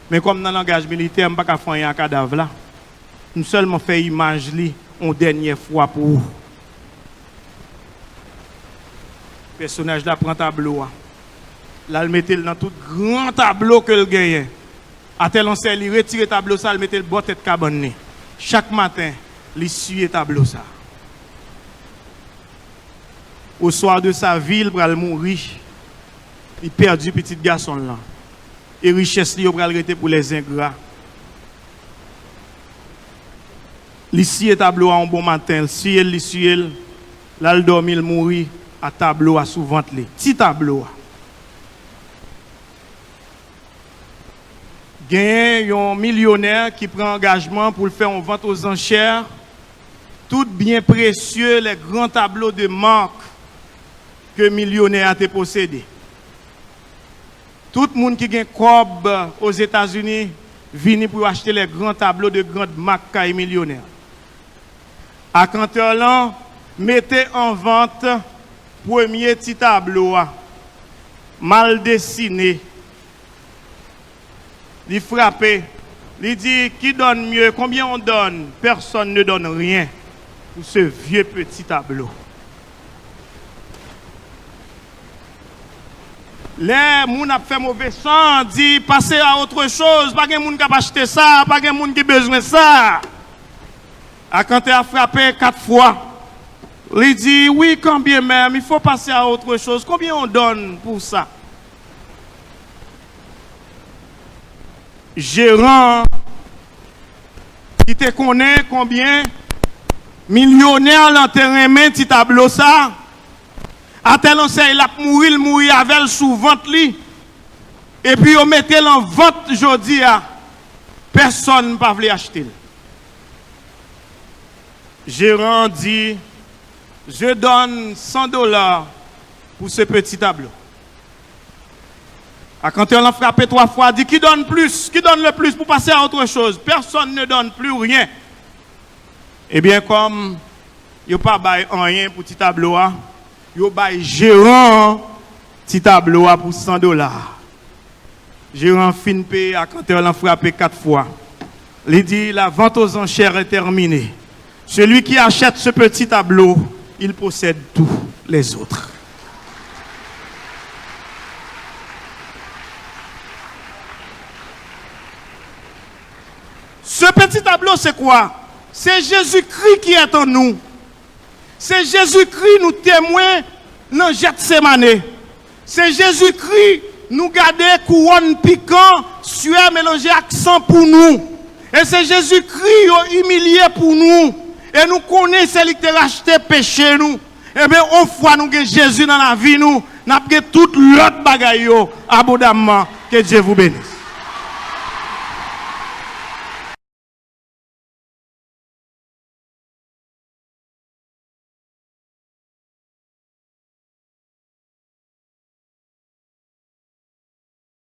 Mais comme dans le langage militaire, je ne peux pas faire un cadavre là. Nous seulement fait image li une dernière fois pour vous. Le personnage là prend tableau. Là, il mettait dans tout grand tableau que le gagne. À tel on il retire le tableau ça, il mettait le bord tête cabane. Chaque matin, il suit le tableau ça. Au soir de sa vie, il va mourir. Il perdu petit garçon là. Et richesse il va rester pour les ingrats. Ici le tableau un bon matin, il là il dormi, il mourit à tableau à souvent les petit tableau. Gagne un millionnaire qui prend engagement pour le faire en vente aux enchères. Tout bien précieux, les grands tableaux de marque que le millionnaire a possédé. Tout le monde qui gagne cob aux États-Unis vient pour acheter les grands tableaux de grandes marques et millionnaires. À Canterland, mettez en vente premier petit tableau mal dessiné. Il frappe, il dit qui donne mieux, combien on donne? Personne ne donne rien pour ce vieux petit tableau. Les gens ont fait mauvais sang, dit passez à autre chose, pas de gens qui a acheté ça, pas de gens qui a besoin de ça. Quand il a frappé 4 fois, il dit oui, quand bien même, il faut passer à autre chose. Combien on donne pour ça? Gérant, qui te connaît combien? Millionnaire dans terrain, petit tableau ça. À tel enseigne, il a mourir avec sous vente li. Et puis on mettait en vente aujourd'hui. Personne ne peut acheter. Gérant dit, je donne $100 pour ce petit tableau. Quand on l'a frappé 3 fois, dit qui donne plus? Qui donne le plus pour passer à autre chose? Personne ne donne plus rien. Eh bien, comme il n'y a pas rien pour petit tableau, il y a gérant petit tableau pour $100. Gérant fin payé quand on l'a frappé 4 fois. Il dit la vente aux enchères est terminée. Celui qui achète ce petit tableau, il possède tous les autres. Ce petit tableau, c'est quoi? C'est Jésus-Christ qui est en nous. C'est Jésus-Christ nous témoin dans Gethsémane. C'est Jésus-Christ nous garder couronne piquant, sueur mélangé accent pour nous. Et c'est Jésus-Christ humilié pour nous. Et nous connaissons celui qui a racheté péché nous. Et bien, on fois nous avons Jésus dans la vie nous, nous avons tout l'autre bagaille abondamment. Que Dieu vous bénisse.